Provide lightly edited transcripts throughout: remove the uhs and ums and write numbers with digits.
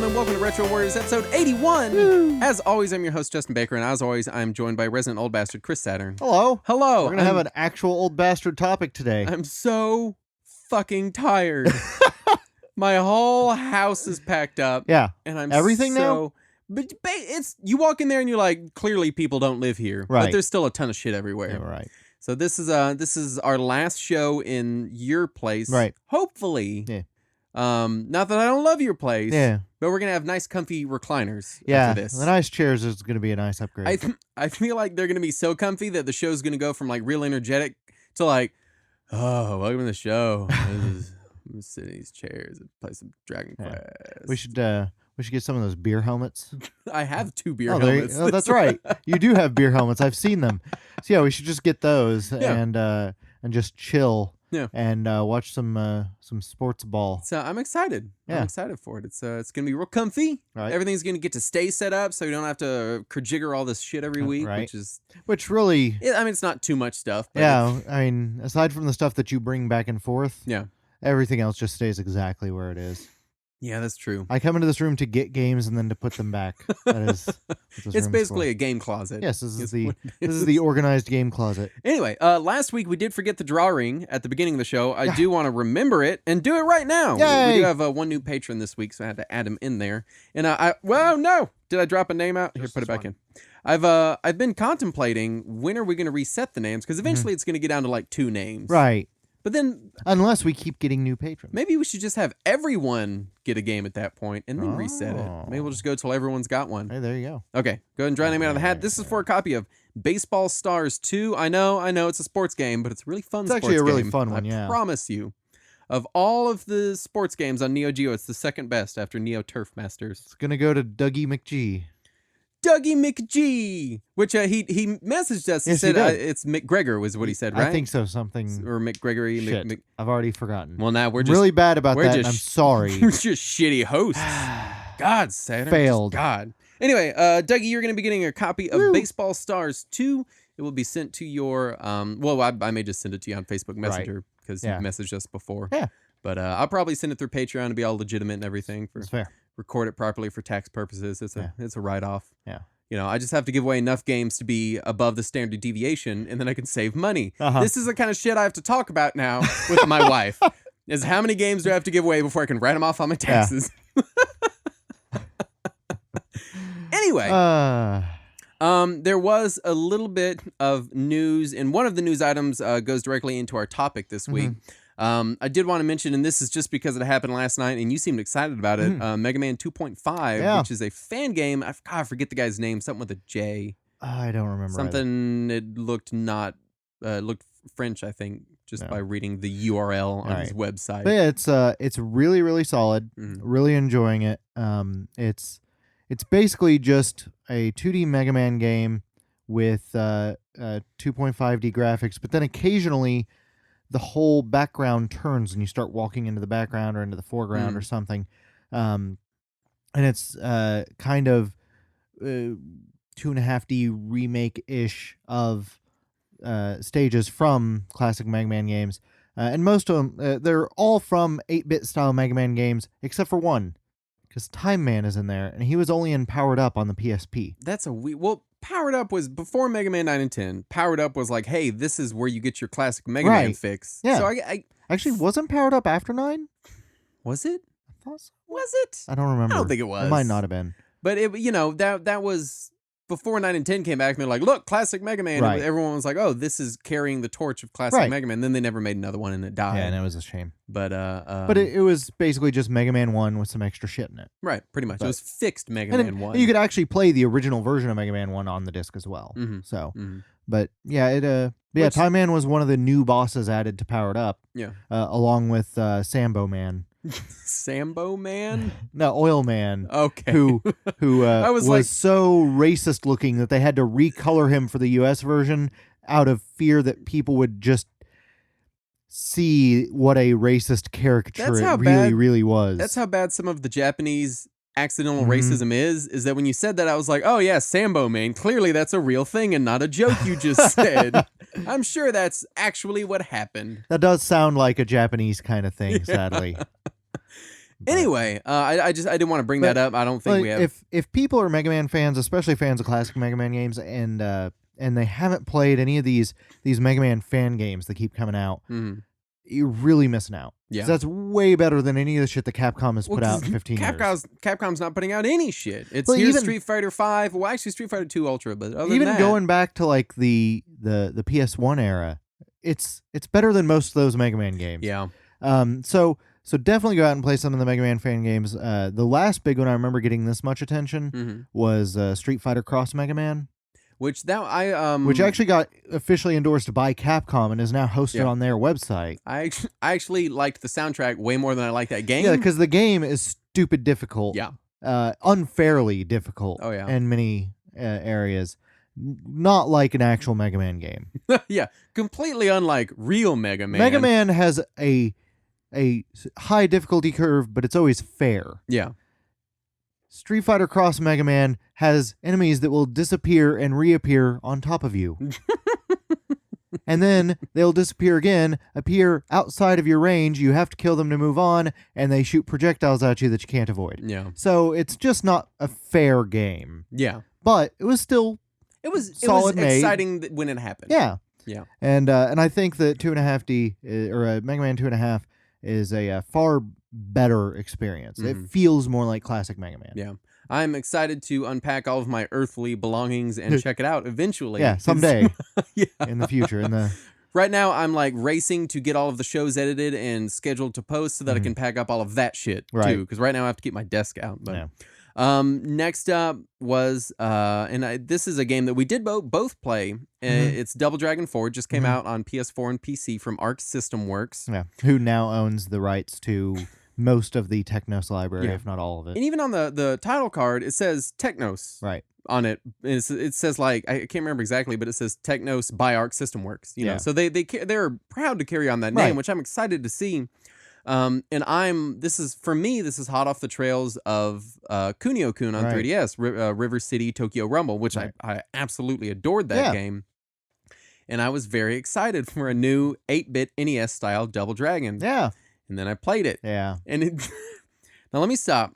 gentlemen, welcome to Retro Warriors episode 81. Woo. As always, I'm your host, Justin Baker, and as always, I'm joined by resident old bastard, Chris Saturn. Hello. Hello. We're going to have an actual old bastard topic today. I'm so fucking tired. My whole house is packed up. Yeah. And I'm everything now? But it's, you walk in there and you're like, clearly people don't live here. Right. But there's still a ton of shit everywhere. Yeah, right. So this is our last show in your place. Right. Hopefully. Yeah. Not that I don't love your place. Yeah. But we're gonna have nice, comfy recliners. Yeah. After this. The nice chairs is going to be a nice upgrade. I feel like they're gonna be so comfy that the show's gonna go from like real energetic to like, oh, welcome to the show. I'm gonna sit in these chairs and play some Dragon Quest. We should get some of those beer helmets. I have 2 beer helmets. That's right. You do have beer helmets. I've seen them. So yeah, we should just get those and just chill. Yeah. And watch some sports ball. So I'm excited. Yeah. I'm excited for it. It's gonna be real comfy. Right. Everything's gonna get to stay set up, so you don't have to jigger all this shit every week. Right. Which really. I mean, it's not too much stuff. But yeah. I mean, aside from the stuff that you bring back and forth. Yeah. Everything else just stays exactly where it is. Yeah, that's true. I come into this room to get games and then to put them back. That is. It's basically a game closet. Yes, this is the organized game closet. Anyway, last week we did forget the drawing at the beginning of the show. I do want to remember it and do it right now. Yay! We do have one new patron this week, so I had to add him in there. And no, did I drop a name out? Here, put it back in. I've been contemplating when are we going to reset the names because eventually it's going to get down to like 2 names. Right. But then, unless we keep getting new patrons, maybe we should just have everyone get a game at that point and then reset it. Maybe we'll just go till everyone's got one. Hey, there you go. Okay, go ahead and draw a name out of the hat. This is for a copy of Baseball Stars 2. I know it's a sports game, but it's a really fun. It's actually a really fun one. Yeah, I promise you. Of all of the sports games on Neo Geo, it's the second best after Neo Turf Masters. It's gonna go to Dougie McGee. Dougie McGee, which he messaged us. He said it's McGregor was what he said, right? I think so. Something or McGregory. Shit. I've already forgotten. Well, now we're just really bad about that. I'm sorry. We're just shitty hosts. God, Saturn. Failed. God. Anyway, Dougie, you're going to be getting a copy of Baseball Stars 2. It will be sent to your I may just send it to you on Facebook Messenger because you messaged us before. Yeah. But I'll probably send it through Patreon to be all legitimate and everything. That's fair. Record it properly for tax purposes. It's a write-off. Yeah. You know, I just have to give away enough games to be above the standard deviation, and then I can save money. This is the kind of shit I have to talk about now with my wife. Is how many games do I have to give away before I can write them off on my taxes? Yeah. Anyway, there was a little bit of news, and one of the news items goes directly into our topic this week. I did want to mention, and this is just because it happened last night, and you seemed excited about it, Mega Man 2.5, which is a fan game. I forget the guy's name, something with a J. I don't remember. Something, it looked looked French, I think, just by reading the URL on his website. But yeah, it's really, really solid. Really enjoying it. It's basically just a 2D Mega Man game with 2.5D graphics, but then occasionally the whole background turns and you start walking into the background or into the foreground or something. And it's kind of 2.5D remake-ish of stages from classic Mega Man games. And most of them, they're all from 8-bit style Mega Man games, except for one. Because Time Man is in there, and he was only in Powered Up on the PSP. That's well, Powered Up was before Mega Man 9 and 10. Powered Up was like, hey, this is where you get your classic Mega Man fix. Yeah. So I actually wasn't Powered Up after 9? Was it? I thought so. Was it? I don't remember. I don't think it was. It might not have been. But that was before 9 and 10 came back, and they're like, look, classic Mega Man. Right. Everyone was like, oh, this is carrying the torch of classic Mega Man. Then they never made another one, and it died. Yeah, and it was a shame. But it was basically just Mega Man 1 with some extra shit in it. Right, pretty much. It was fixed Mega Man 1. And you could actually play the original version of Mega Man 1 on the disc as well. So, but yeah, Time Man was one of the new bosses added to Powered Up. Yeah. Along with Sambo Man. Sambo Man? No, Oil Man. Okay. Who was so racist looking that they had to recolor him for the US version out of fear that people would just see what a racist caricature it really was. That's how bad some of the Japanese accidental racism is that when you said that, I was like, oh yeah, Sambo Man. Clearly that's a real thing and not a joke you just said. I'm sure that's actually what happened. That does sound like a Japanese kind of thing, sadly. Anyway, I didn't want to bring that up. I don't think we have. If people are Mega Man fans, especially fans of classic Mega Man games, and they haven't played any of these Mega Man fan games that keep coming out, you're really missing out. Yeah, that's way better than any of the shit that Capcom has put out in 15 years. Capcom's not putting out any shit. It's here's Street Fighter 5. Well, actually, Street Fighter 2 Ultra, but other even than that, going back to like the PS1 era, it's better than most of those Mega Man games. Yeah. So definitely go out and play some of the Mega Man fan games. The last big one I remember getting this much attention was Street Fighter Cross Mega Man. Which actually got officially endorsed by Capcom and is now hosted on their website. I actually liked the soundtrack way more than I liked that game. Yeah, because the game is stupid difficult. Yeah. Unfairly difficult. Oh, yeah. In many areas. Not like an actual Mega Man game. Yeah, completely unlike real Mega Man. Mega Man has a high difficulty curve, but it's always fair. Yeah. Street Fighter Cross Mega Man has enemies that will disappear and reappear on top of you. And then they'll disappear again, appear outside of your range. You have to kill them to move on, and they shoot projectiles at you that you can't avoid. Yeah. So it's just not a fair game. Yeah. But it was still exciting when it happened. Yeah. Yeah. And I think that 2.5D or Mega Man 2.5 is a far better experience. It feels more like classic Mega Man. Yeah. I'm excited to unpack all of my earthly belongings and check it out eventually. Yeah, someday. Yeah. In the future. Right now, I'm like racing to get all of the shows edited and scheduled to post so that I can pack up all of that shit too. Because right now I have to keep my desk out. But next up was this is a game that we did both play. It's Double Dragon 4. Just came out on PS4 and PC from Arc System Works. Yeah, who now owns the rights to most of the Technos library, if not all of it. And even on the title card, it says Technos on it. It says like, I can't remember exactly, but it says Technos by Arc System Works. You know, so they're proud to carry on that name, which I'm excited to see. And this is hot off the trails of Kunio-kun on 3DS, River City Tokyo Rumble, which I absolutely adored that game. And I was very excited for a new 8-bit NES style Double Dragon. Yeah. And then I played it. Yeah. And now let me stop.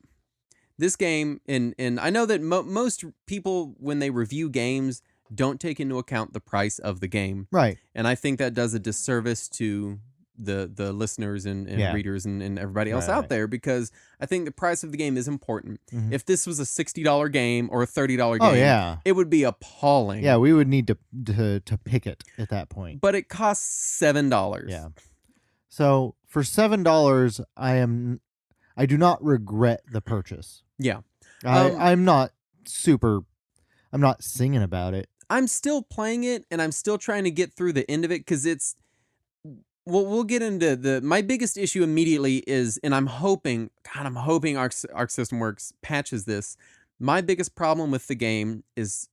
This game, and I know that most people, when they review games, don't take into account the price of the game. Right. And I think that does a disservice to the listeners and readers and everybody else out there, because I think the price of the game is important. If this was a $60 game or a $30 game, it would be appalling. Yeah, we would need to pick it at that point. But it costs $7. Yeah. So for $7, I do not regret the purchase. Yeah. I'm not singing about it. I'm still playing it, and I'm still trying to get through the end of it, because it's... Well, we'll get into my biggest issue immediately is, and I'm hoping Arc System Works patches this. My biggest problem with the game is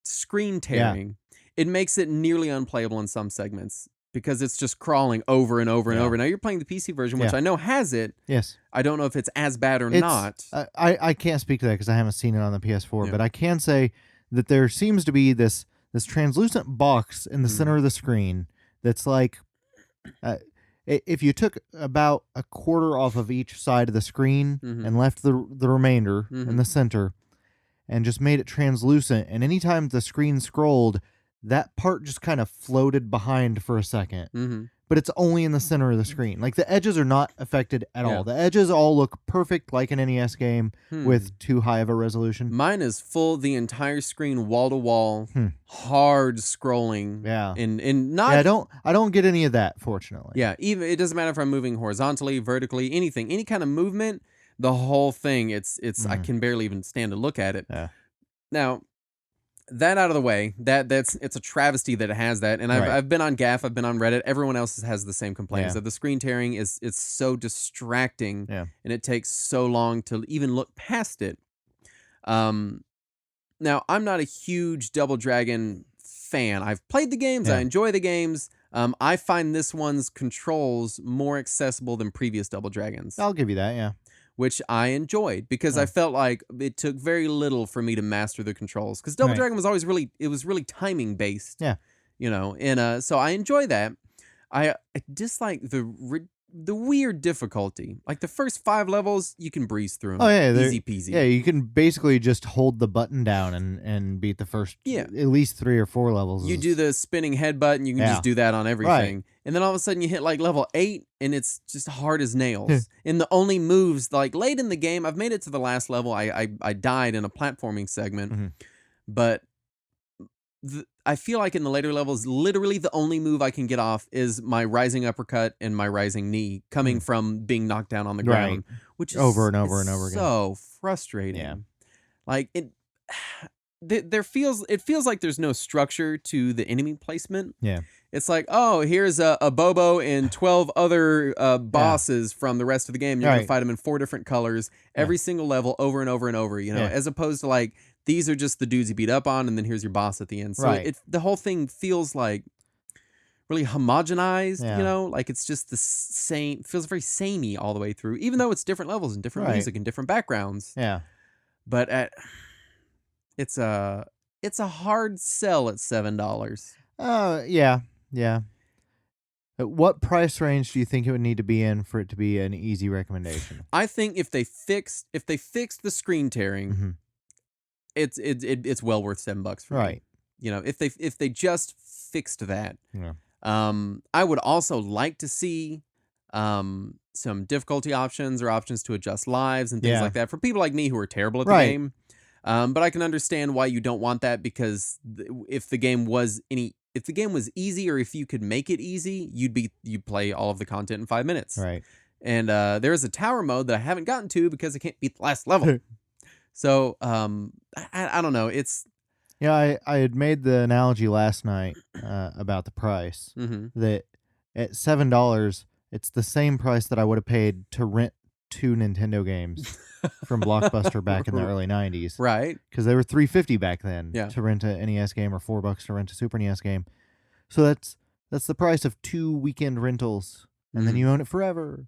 screen tearing. It makes it nearly unplayable in some segments, because it's just crawling over and over and over. Now, you're playing the PC version, which I know has it. Yes. I don't know if it's as bad or not. I can't speak to that because I haven't seen it on the PS4, but I can say that there seems to be this translucent box in the center of the screen that's like... if you took about a quarter off of each side of the screen and left the remainder in the center and just made it translucent, and anytime the screen scrolled, that part just kind of floated behind for a second. But it's only in the center of the screen. Like, the edges are not affected at all. The edges all look perfect like an NES game with too high of a resolution. Mine is full the entire screen, wall to wall, hard scrolling. Yeah. And not... Yeah, I don't get any of that, fortunately. Yeah, even it doesn't matter if I'm moving horizontally, vertically, anything, any kind of movement, the whole thing, it's I can barely even stand to look at it. Yeah. Now, that out of the way, it's a travesty that it has that. And I've been on GAF, I've been on Reddit. Everyone else has the same complaints that the screen tearing it's so distracting, and it takes so long to even look past it. Now, I'm not a huge Double Dragon fan. I've played the games, I enjoy the games. I find this one's controls more accessible than previous Double Dragons. I'll give you that, yeah. Which I enjoyed, because I felt like it took very little for me to master the controls. Because Double Dragon was always really timing based. Yeah. You know, and so I enjoy that. I dislike the the weird difficulty. Like the first 5 levels, you can breeze through them. Oh yeah, easy peasy. Yeah, you can basically just hold the button down and beat the first at least 3 or 4 levels. You do the spinning head button, you can just do that on everything. Right. And then all of a sudden you hit like level 8 and it's just hard as nails. And the only moves, like late in the game, I've made it to the last level. I died in a platforming segment, but I feel like in the later levels, literally the only move I can get off is my rising uppercut and my rising knee coming from being knocked down on the ground, which is over and over and over again. So frustrating. Yeah. Like it feels like there's no structure to the enemy placement. Yeah. It's like, oh, here's a Bobo and 12 other bosses from the rest of the game. You're going to fight them in 4 different colors, every single level over and over and over, you know, as opposed to like, these are just the dudes you beat up on, and then here's your boss at the end. So the whole thing feels like really homogenized, you know, like it's just the same, feels very samey all the way through, even though it's different levels and different music and different backgrounds. Yeah. But it's a hard sell at $7. Yeah. At what price range do you think it would need to be in for it to be an easy recommendation? I think if they fixed the screen tearing, it's well worth $7 for me. You know, if they just fixed that. Yeah. I would also like to see some difficulty options or options to adjust lives and things like that for people like me who are terrible at the game. But I can understand why you don't want that, because if the game was easy, or if you could make it easy, you'd play all of the content in 5 minutes. Right. And there's a tower mode that I haven't gotten to because I can't beat the last level. So I don't know. It's I had made the analogy last night about the price that at $7, it's the same price that I would have paid to rent 2 Nintendo games from Blockbuster back in the early 90s. Right. Because they were $3.50 back then to rent a NES game, or $4 to rent a Super NES game. So that's the price of 2 weekend rentals, and then you own it forever.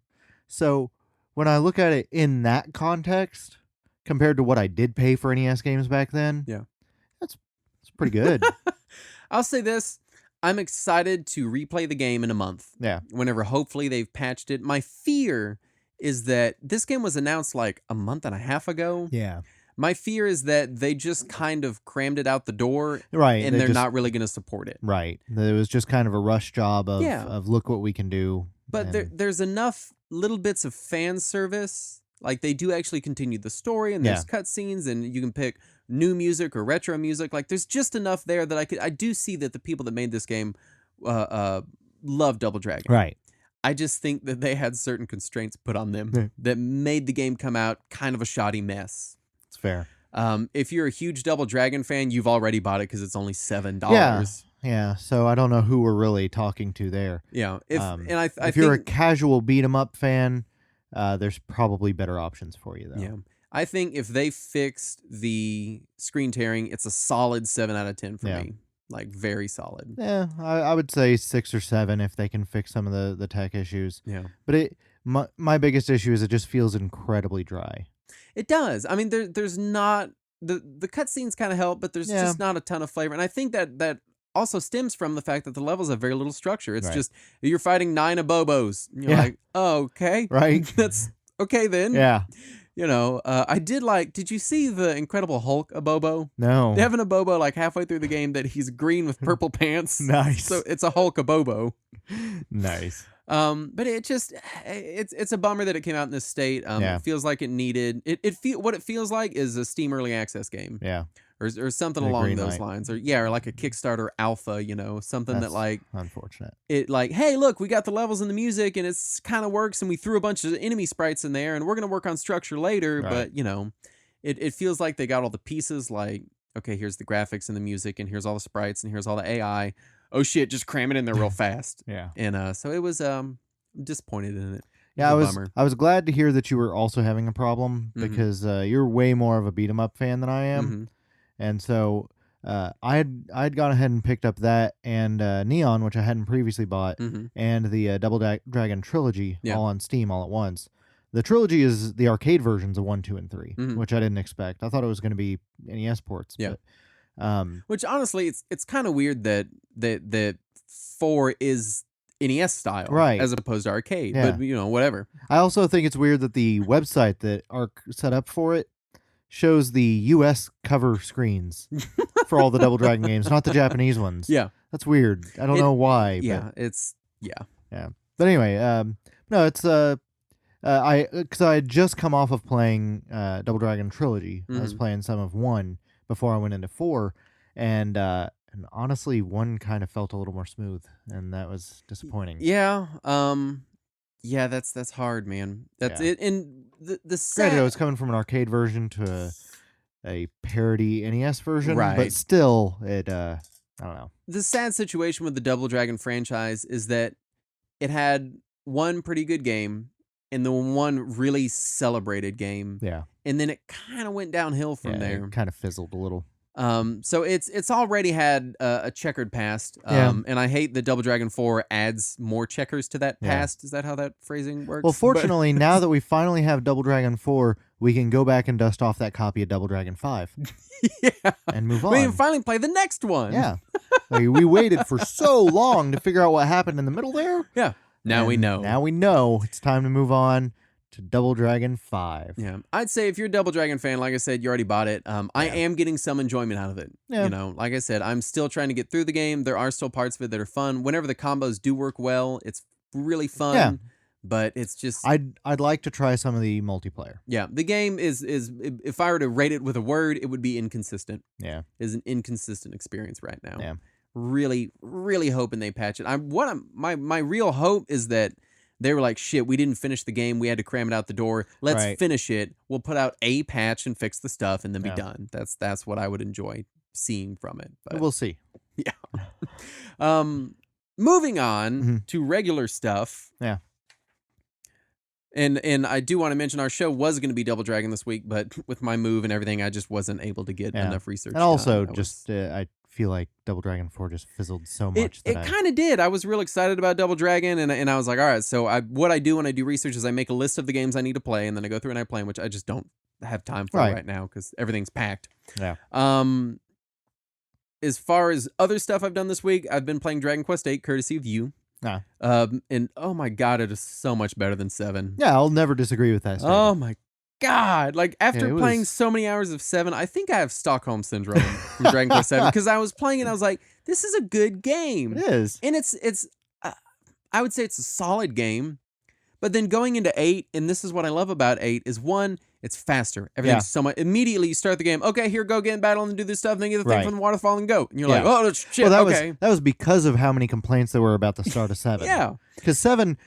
So when I look at it in that context, compared to what I did pay for NES games back then, it's pretty good. I'll say this. I'm excited to replay the game in a month. Yeah. Whenever hopefully they've patched it. My fear is that this game was announced like a month and a half ago. Yeah. My fear is that they just kind of crammed it out the door. Right. And they're not really going to support it. Right. It was just kind of a rush job of look what we can do. But there's enough little bits of fan service. Like they do actually continue the story, and there's cutscenes, and you can pick new music or retro music. Like there's just enough there that I do see that the people that made this game love Double Dragon. Right. I just think that they had certain constraints put on them that made the game come out kind of a shoddy mess. It's fair. If you're a huge Double Dragon fan, you've already bought it because it's only $7. Yeah. So I don't know who we're really talking to there. Yeah. If you're a casual beat 'em up fan, there's probably better options for you though. Yeah. I think if they fixed the screen tearing, it's a solid 7 out of 10 for me. Like very solid. Yeah, I would say 6 or 7 if they can fix some of the tech issues. Yeah. But my biggest issue is it just feels incredibly dry. It does. I mean, there's not the cutscenes kind of help, but there's just not a ton of flavor. And I think that also stems from the fact that the levels have very little structure. It's just you're fighting 9 Abobos. You're like, oh, okay, right? That's okay then. Yeah. You know, did you see the Incredible Hulk Abobo? No. They have an Abobo like halfway through the game that he's green with purple pants. Nice. So it's a Hulk Abobo. Nice. But it's a bummer that it came out in this state. It feels like it needed what it feels like is a Steam Early Access game. Yeah. Or something along those lines. Or like a Kickstarter alpha, something That's that like unfortunate. It like, hey, look, we got the levels and the music and it's kind of works, and we threw a bunch of enemy sprites in there and we're gonna work on structure later, but it feels like they got all the pieces, like, okay, here's the graphics and the music and here's all the sprites and here's all the AI. Oh shit, just cram it in there real fast. Yeah. And so it was disappointed in it. Yeah, I was glad to hear that you were also having a problem because you're way more of a beat 'em up fan than I am. And so I'd gone ahead and picked up that and Neon, which I hadn't previously bought, and the Double Dragon trilogy all on Steam all at once. The trilogy is the arcade versions of 1, 2, and 3, which I didn't expect. I thought it was going to be NES ports. Yeah. But, which honestly, it's kind of weird that 4 is NES style, Right. as opposed to arcade. Yeah. But whatever. I also think it's weird that the website that Arc set up for it shows the U.S. cover screens for all the Double Dragon games, not the Japanese ones. Yeah, that's weird. I don't know why. Yeah, but, yeah. But anyway, no, it's because I had just come off of playing Double Dragon Trilogy. I was playing some of 1 before I went into 4, and honestly, 1 kind of felt a little more smooth, and that was disappointing. Yeah, yeah, that's hard, man. That's it. And the sad... Granted, I was coming from an arcade version to a parody NES version, right? But still, it I don't know. The sad situation with the Double Dragon franchise is that it had 1 pretty good game and the 1 really celebrated game. Yeah. And then it kind of went downhill from there. It kind of fizzled a little. So it's already had a checkered past. And I hate that Double Dragon 4 adds more checkers to that past. Is that how that phrasing works? Well, fortunately, now that we finally have Double Dragon 4, we can go back and dust off that copy of Double Dragon 5. And move on. We can finally play the next one. Yeah. Like, we waited for so long to figure out what happened in the middle there. Yeah. Now we know. Now we know. It's time to move on to Double Dragon 5. Yeah. I'd say if you're a Double Dragon fan, like I said, you already bought it. I am getting some enjoyment out of it. Yeah. Like I said, I'm still trying to get through the game. There are still parts of it that are fun. Whenever the combos do work well, it's really fun. Yeah. But it's just... I'd like to try some of the multiplayer. Yeah. The game is if I were to rate it with a word, it would be inconsistent. Yeah. It's an inconsistent experience right now. Yeah. Really, really hoping they patch it. My real hope is that they were like, shit, we didn't finish the game. We had to cram it out the door. Let's finish it. We'll put out a patch and fix the stuff and then be done. That's what I would enjoy seeing from it. But we'll see. Yeah. Moving on to regular stuff. Yeah. And I do want to mention our show was going to be Double Dragon this week, but with my move and everything, I just wasn't able to get enough research. And also, I feel like Double Dragon 4 just fizzled so much. It kind of did. I was real excited about Double Dragon, and I was like, all right, so what I do when I do research is I make a list of the games I need to play, and then I go through and I play them, which I just don't have time for right now because everything's packed. Yeah. As far as other stuff I've done this week, I've been playing Dragon Quest VIII, courtesy of you. Nah. And oh my god, it is so much better than 7. Yeah, I'll never disagree with that statement. Oh my god. Like, after playing so many hours of 7, I think I have Stockholm Syndrome from Dragon Quest 7, because I was playing it and I was like, this is a good game. It is. And it's I would say it's a solid game. But then going into 8, and this is what I love about 8, is 1, it's faster. Everything's so much. Immediately you start the game. Okay, here, go get in battle and do this stuff. And then get the thing from the waterfall and go. And you're like, oh, shit, well, that was because of how many complaints there were about the start of 7. Yeah. Because 7,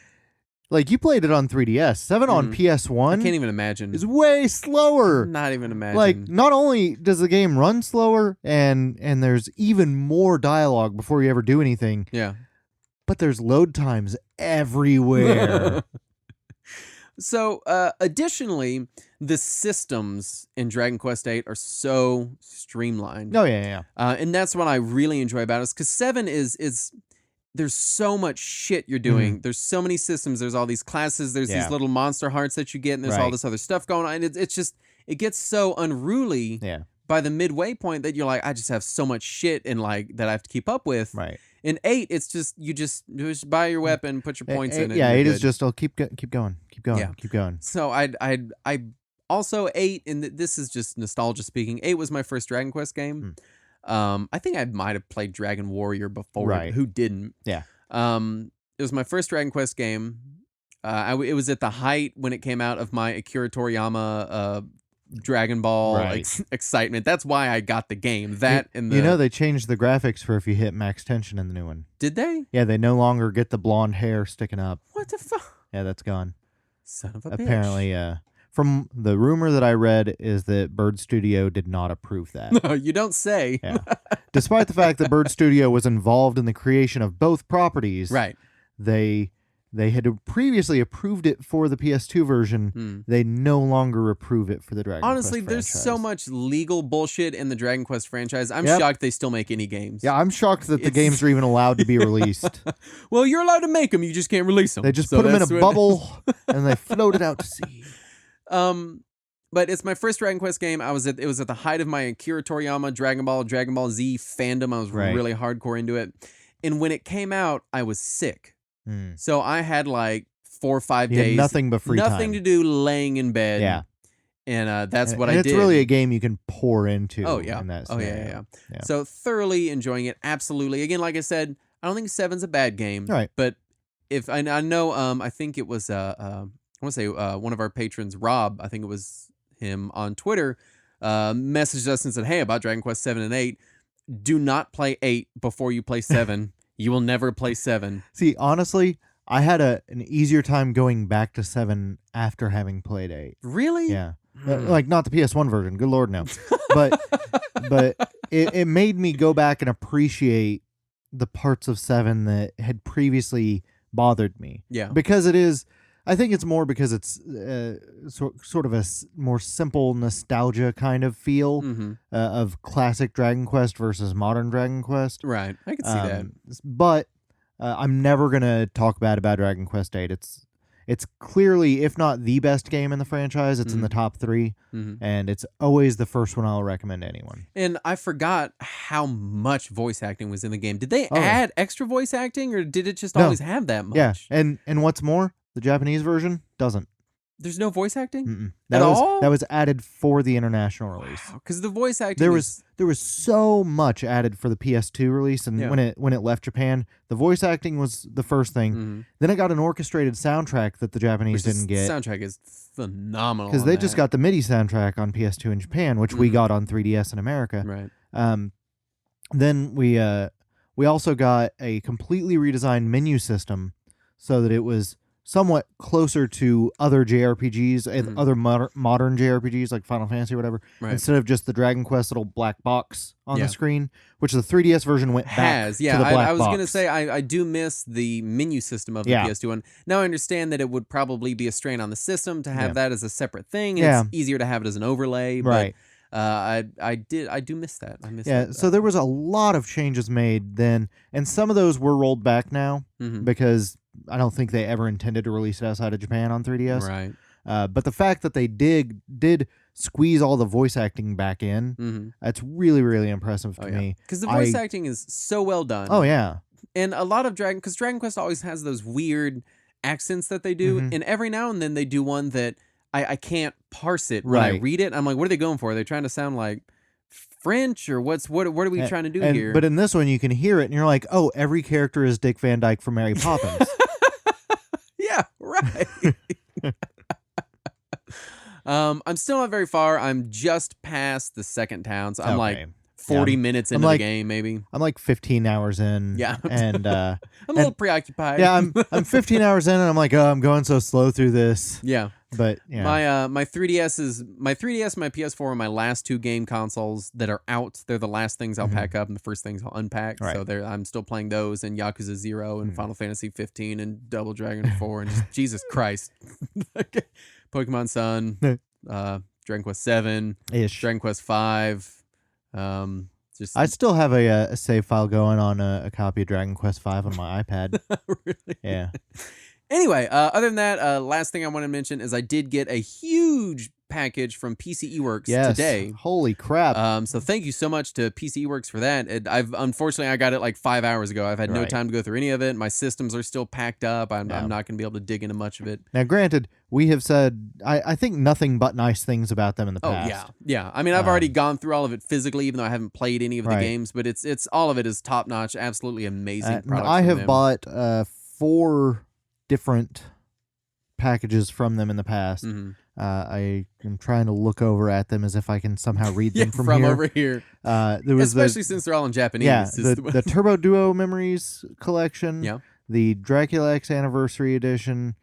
like, you played it on 3DS. 7 on PS1. I can't even imagine. Is way slower. Not even imagine. Like, not only does the game run slower, and there's even more dialogue before you ever do anything. Yeah. But there's load times everywhere. So, additionally, the systems in Dragon Quest VIII are so streamlined. Oh, yeah. And that's what I really enjoy about it, because 7 is there's so much shit you're doing. There's so many systems. There's all these classes. There's these little monster hearts that you get, and there's all this other stuff going on. And it's just, it gets so unruly by the midway point that you're like, I just have so much shit and like that I have to keep up with. Right. In 8, it's just you just buy your weapon, put your points in it. Yeah, 8 is just keep going, keep going. So I also 8, and this is just nostalgia speaking. 8 was my first Dragon Quest game. I think I might have played Dragon Warrior before. Right. Who didn't? Yeah. It was my first Dragon Quest game. It was at the height when it came out of my Akira Toriyama Dragon Ball excitement. That's why I got the game. They changed the graphics for if you hit max tension in the new one. Did they? Yeah, they no longer get the blonde hair sticking up. What the fuck? Yeah, that's gone. Son of a Apparently, from the rumor that I read is that Bird Studio did not approve that. No, you don't say. Yeah. Despite the fact that Bird Studio was involved in the creation of both properties, right? They had previously approved it for the PS2 version. They no longer approve it for the Dragon Quest Honestly, there's so much legal bullshit in the Dragon Quest franchise. I'm shocked they still make any games. Yeah, I'm shocked that the games are even allowed to be released. Well, you're allowed to make them. You just can't release them. They just put them in a bubble and they float it out to sea. But it's my first Dragon Quest game. It was at the height of my Akira Toriyama Dragon Ball Z fandom. I was really hardcore into it. And when it came out, I was sick. So I had like 4 or 5 You had days. nothing but free nothing time. to do laying in bed. Yeah. And that's what I it's did. It's really a game you can pour into. Oh, yeah. In that Oh, scenario. yeah. So thoroughly enjoying it. Absolutely. Again, like I said, I don't think 7's a bad game. Right. But if I know, I think it was, I want to say one of our patrons, Rob, I think it was him on Twitter, messaged us and said, hey, about Dragon Quest 7 and 8, do not play 8 before you play 7. You will never play 7. See, honestly, I had an easier time going back to 7 after having played 8. Really? Yeah. Like, not the PS1 version. Good Lord, no. But it made me go back and appreciate the parts of 7 that had previously bothered me. Yeah. Because it is, I think it's more because it's sort of a more simple nostalgia kind of feel of classic Dragon Quest versus modern Dragon Quest. Right. I can see that. But I'm never going to talk bad about Dragon Quest 8. It's clearly, if not the best game in the franchise, it's in the top 3, and it's always the first one I'll recommend to anyone. And I forgot how much voice acting was in the game. Did they add extra voice acting, or did it just always have that much? Yeah, and what's more, the Japanese version doesn't. There's no voice acting at all? That was added for the international release. Because the voice acting there was so much added for the PS2 release, and when it left Japan, the voice acting was the first thing. Then it got an orchestrated soundtrack that the Japanese didn't get. The soundtrack is phenomenal. Because they just got the MIDI soundtrack on PS2 in Japan, which we got on 3DS in America. Right. Then we also got a completely redesigned menu system so that it was somewhat closer to other JRPGs and other modern JRPGs like Final Fantasy or whatever, instead of just the Dragon Quest little black box on the screen, which the 3DS version went back to the black box. I was going to say, I do miss the menu system of the PS2 one. Now I understand that it would probably be a strain on the system to have that as a separate thing. It's easier to have it as an overlay, but I do miss that. I miss that. So there was a lot of changes made then, and some of those were rolled back now because I don't think they ever intended to release it outside of Japan on 3DS. Right. But the fact that they did squeeze all the voice acting back in, that's really, really impressive to me. Because the voice acting is so well done. Oh, yeah. And a lot of because Dragon Quest always has those weird accents that they do, and every now and then they do one that I can't parse it when I read it. I'm like, what are they going for? Are they trying to sound like French, or what are we trying to do here? But in this one, you can hear it, and you're like, oh, every character is Dick Van Dyke from Mary Poppins. Yeah, right. I'm still not very far. I'm just past the second town, so I'm like 40 minutes into the game, maybe. I'm like 15 hours in. Yeah. And I'm a little preoccupied. Yeah, I'm 15 hours in, and I'm like, oh, I'm going so slow through this. Yeah. But yeah. My 3DS, my PS4 are my last 2 game consoles that are out. They're the last things I'll pack up and the first things I'll unpack. Right. So I'm still playing those, and Yakuza 0 and Final Fantasy 15 and Double Dragon 4 and just, Jesus Christ. Pokemon Sun, Dragon Quest 7, Dragon Quest 5. I still have a save file going on a copy of Dragon Quest 5 on my iPad. Really? Yeah. Anyway, other than that, last thing I want to mention is I did get a huge package from PCE Works today. Holy crap. So thank you so much to PCE Works for that. Unfortunately, I got it like 5 hours ago. I've had no time to go through any of it. My systems are still packed up. I'm not going to be able to dig into much of it. Now, granted, we have said, I think nothing but nice things about them in the past. Oh, yeah. Yeah. I mean, I've already gone through all of it physically, even though I haven't played any of the games, but it's all of it is top notch, absolutely amazing products. I have bought 4 different packages from them in the past. I am trying to look over at them as if I can somehow read them from here. Over here. Especially since they're all in Japanese. Yeah, the Turbo Duo Memories collection. Yeah. The Dracula X Anniversary Edition,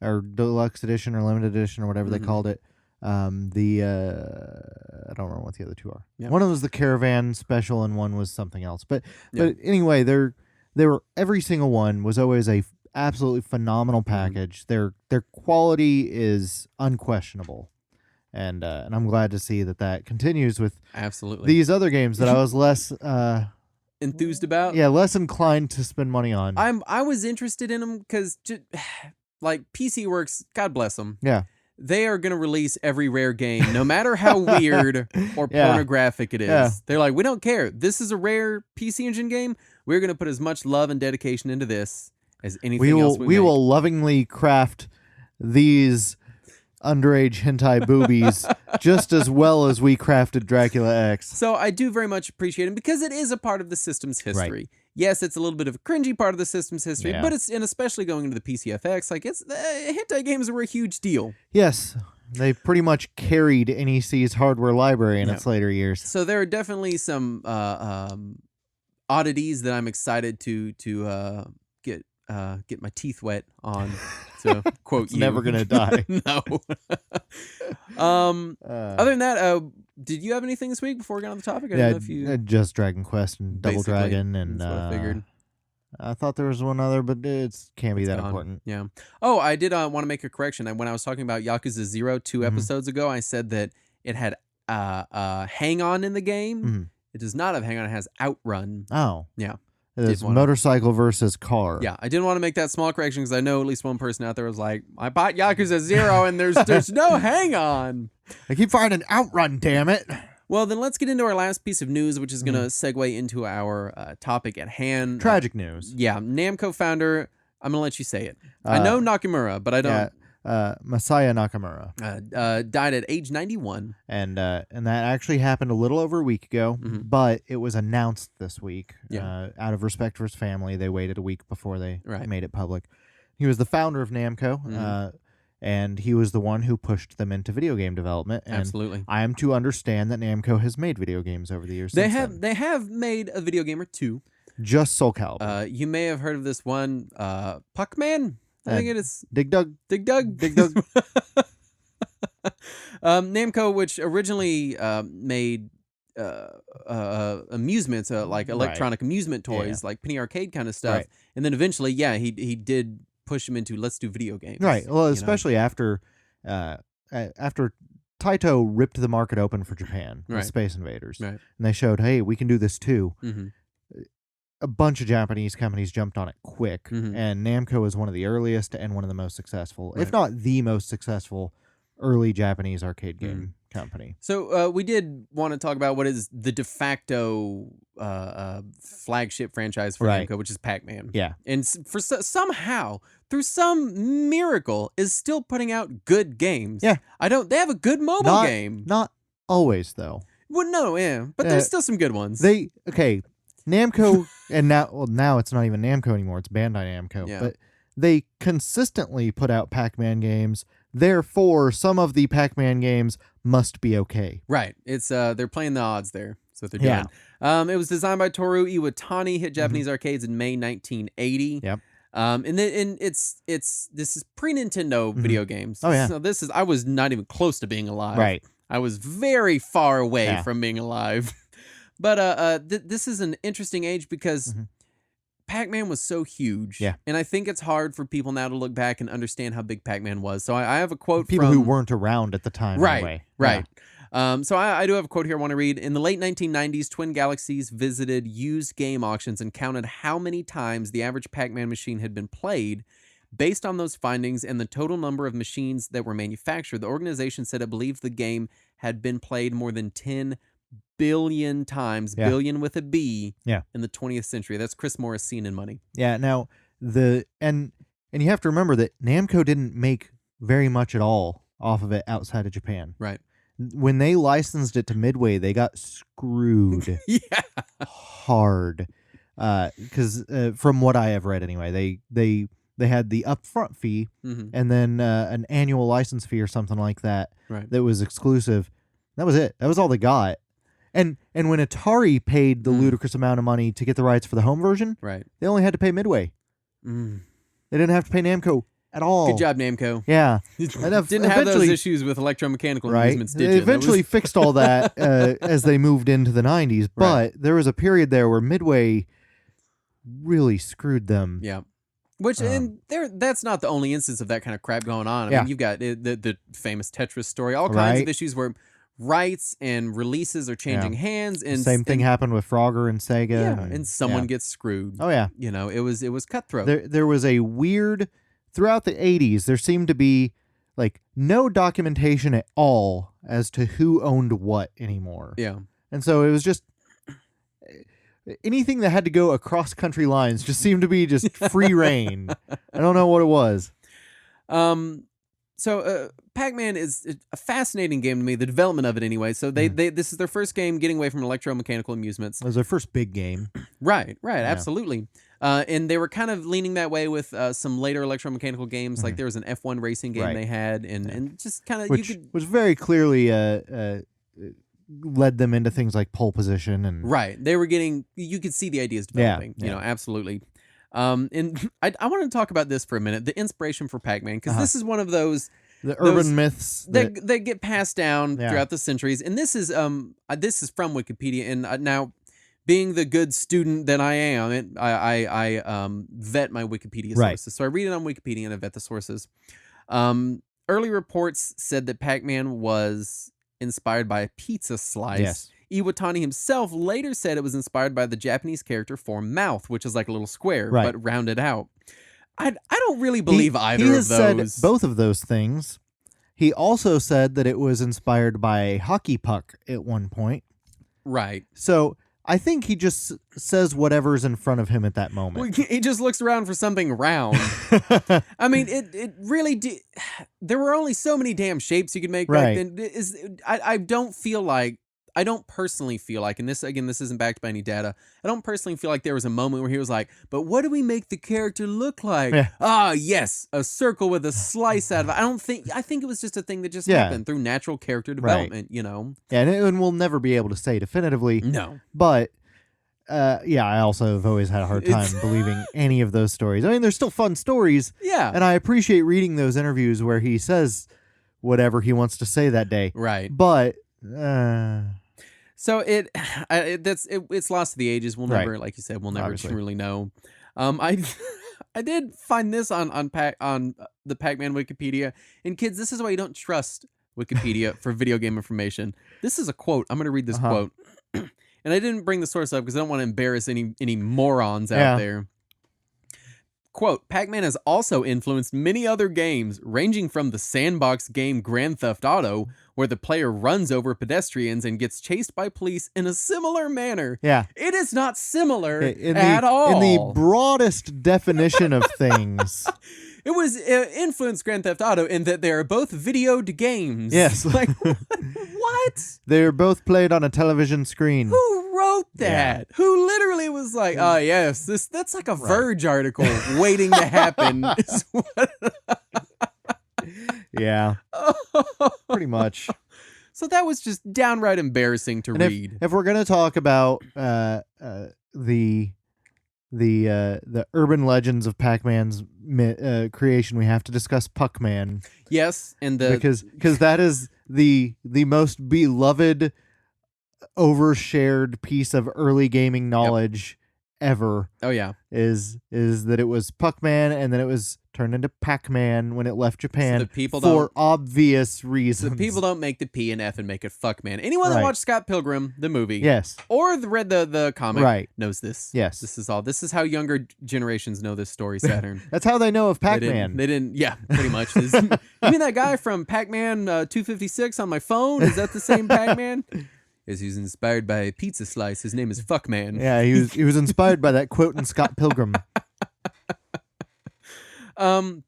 or Deluxe Edition, or Limited Edition, or whatever they called it. I don't remember what the other 2 are. Yeah. One of them was the Caravan Special, and one was something else. But anyway, they were every single one was always a absolutely phenomenal package. Their quality is unquestionable, and I'm glad to see that continues with these other games that I was less enthused about. Yeah, less inclined to spend money on. I was interested in them because like PC Works, God bless them. Yeah. They are going to release every rare game, no matter how weird or pornographic it is. Yeah. They're like, we don't care. This is a rare PC Engine game. We're going to put as much love and dedication into this as anything else we will lovingly craft these underage hentai boobies just as well as we crafted Dracula X. So I do very much appreciate it because it is a part of the system's history. Right. Yes, it's a little bit of a cringy part of the system's history, Yeah. but it's, and especially going into the PCFX, like hentai games were a huge deal. Yes, they pretty much carried NEC's hardware library in its later years. So there are definitely some oddities that I'm excited to get my teeth wet on. To quote you, never gonna die. No. Other than that, did you have anything this week before we got on the topic? I don't know if you just Dragon Quest and Double Dragon, and that's what I figured. I thought there was one other, but it can't be that important. Yeah. Oh, I did want to make a correction. When I was talking about Yakuza 0 2 episodes ago, I said that it had Hang On in the game. It does not have Hang On. It has Outrun. Oh. Yeah. It's motorcycle versus car. Yeah, I didn't want to make that small correction because I know at least one person out there was like, I bought Yakuza 0 and there's no Hang On. I keep finding Outrun, damn it. Well, then let's get into our last piece of news, which is going to segue into our topic at hand. Tragic news. Yeah, Namco founder, I'm going to let you say it. I know Nakamura, but I don't. Yeah. Masaya Nakamura died at age 91, and that actually happened a little over a week ago, but it was announced this week. Out of respect for his family, they waited a week before they made it public. He was the founder of Namco, and he was the one who pushed them into video game development. And absolutely, I am to understand that Namco has made video games over the years. They have made a video game or two. Just Soul Calibur. You may have heard of this one, Pac-Man. I think it is Dig Dug. Namco, which originally made amusements, like electronic amusement toys, like Penny Arcade kind of stuff, and then eventually, he did push him into let's do video games. Right. Well, especially after Taito ripped the market open for Japan with Space Invaders, and they showed, hey, we can do this too. A bunch of Japanese companies jumped on it quick, and Namco was one of the earliest and one of the most successful, if not the most successful, early Japanese arcade game company. So we did want to talk about what is the de facto flagship franchise for Namco, which is Pac-Man. Yeah. And for somehow, through some miracle, is still putting out good games. Yeah. They have a good mobile game. Not always, though. Well, no, yeah. But there's still some good ones. Namco, and now it's not even Namco anymore. It's Bandai Namco. Yeah. But they consistently put out Pac-Man games. Therefore, some of the Pac-Man games must be okay. Right. It's they're playing the odds there. That's what they're doing. It was designed by Toru Iwatani, hit Japanese arcades in May 1980. Yep. And this is pre-Nintendo video games. Oh yeah. So I was not even close to being alive. Right. I was very far away from being alive. But this is an interesting age because Pac-Man was so huge. Yeah. And I think it's hard for people now to look back and understand how big Pac-Man was. So I have a quote People from... who weren't around at the time. Right. Yeah. So I do have a quote here I want to read. In the late 1990s, Twin Galaxies visited used game auctions and counted how many times the average Pac-Man machine had been played. Based on those findings and the total number of machines that were manufactured, the organization said it believed the game had been played more than 10 billion times, billion with a B, in the 20th century. That's Chris Morris seen in money. Yeah. Now and you have to remember that Namco didn't make very much at all off of it outside of Japan. Right. When they licensed it to Midway, they got screwed hard. Because from what I have read anyway, they had the upfront fee and then an annual license fee or something like that that was exclusive. That was it. That was all they got. And when Atari paid the ludicrous amount of money to get the rights for the home version, they only had to pay Midway. They didn't have to pay Namco at all. Good job, Namco. Yeah. Didn't have those issues with electromechanical amusements, did They you? eventually fixed all that as they moved into the 90s, but there was a period there where Midway really screwed them. Yeah. Which, and that's not the only instance of that kind of crap going on. I mean, you've got the famous Tetris story, all kinds of issues where rights and releases are changing hands, and same thing happened with Frogger and Sega, and someone gets screwed. Oh yeah, you know, it was cutthroat. There was a weird throughout the 80s. There seemed to be like no documentation at all as to who owned what anymore. Yeah, and so it was just anything that had to go across country lines just seemed to be just free reign. I don't know what it was. So Pac-Man is a fascinating game to me, the development of it anyway. So this is their first game getting away from electromechanical amusements. It was their first big game. Right, absolutely. And they were kind of leaning that way with some later electromechanical games. Like there was an F1 racing game they had, and just kind of which very clearly led them into things like pole position and right. They were getting, you could see the ideas developing. You know, absolutely. And I wanted to talk about this for a minute, the inspiration for Pac-Man, because this is one of those urban myths that get passed down throughout the centuries. And this is from Wikipedia. And now, being the good student that I am, I vet my Wikipedia sources. So I read it on Wikipedia and I vet the sources. Early reports said that Pac-Man was inspired by a pizza slice. Yes. Iwatani himself later said it was inspired by the Japanese character for mouth, which is like a little square, but rounded out. I don't really believe either he of has those. Said both of those things. He also said that it was inspired by a hockey puck at one point. Right. So I think he just says whatever's in front of him at that moment. He just looks around for something round. I mean, it really did. There were only so many damn shapes you could make back then. I don't personally feel like, and this isn't backed by any data, I don't personally feel like there was a moment where he was like, but what do we make the character look like? Yes, a circle with a slice out of it. I think it was just a thing that just happened through natural character development, you know? Yeah, and we'll never be able to say definitively. No. But, I also have always had a hard time believing any of those stories. I mean, they're still fun stories. Yeah. And I appreciate reading those interviews where he says whatever he wants to say that day. Right. But... So it's lost to the ages. We'll never, like you said, we'll never truly know. I did find this on the Pac-Man Wikipedia. And kids, this is why you don't trust Wikipedia for video game information. This is a quote. I'm going to read this quote. And I didn't bring the source up because I don't want to embarrass any morons out there. Quote, Pac-Man has also influenced many other games, ranging from the sandbox game Grand Theft Auto, where the player runs over pedestrians and gets chased by police in a similar manner. Yeah. It is not similar at all. In the broadest definition of things. It was influenced Grand Theft Auto in that they are both videoed games. Yes. Like, what? They're both played on a television screen. Who wrote that? Yeah. Who literally was like, oh, yes, that's like a Verge article waiting to happen. Yeah. Pretty much. So that was just downright embarrassing to read. If we're going to talk about the urban legends of Pac-Man's creation, we have to discuss Puck-Man. Yes, and because that is the most beloved, overshared piece of early gaming knowledge ever. Oh yeah, is that it was Puck-Man and then it was turned into Pac-Man when it left Japan, so the people for obvious reasons. The people don't make the P and F and make it Fuck-Man. Anyone that watched Scott Pilgrim, the movie, yes, or read the comic, knows this. Yes, this is how younger generations know this story, Saturn. That's how they know of Pac-Man. They didn't. Yeah, pretty much. You mean that guy from Pac-Man 256 on my phone? Is that the same Pac-Man? Is he's inspired by a pizza slice. His name is Fuck-Man. Yeah, he was inspired by that quote in Scott Pilgrim. There's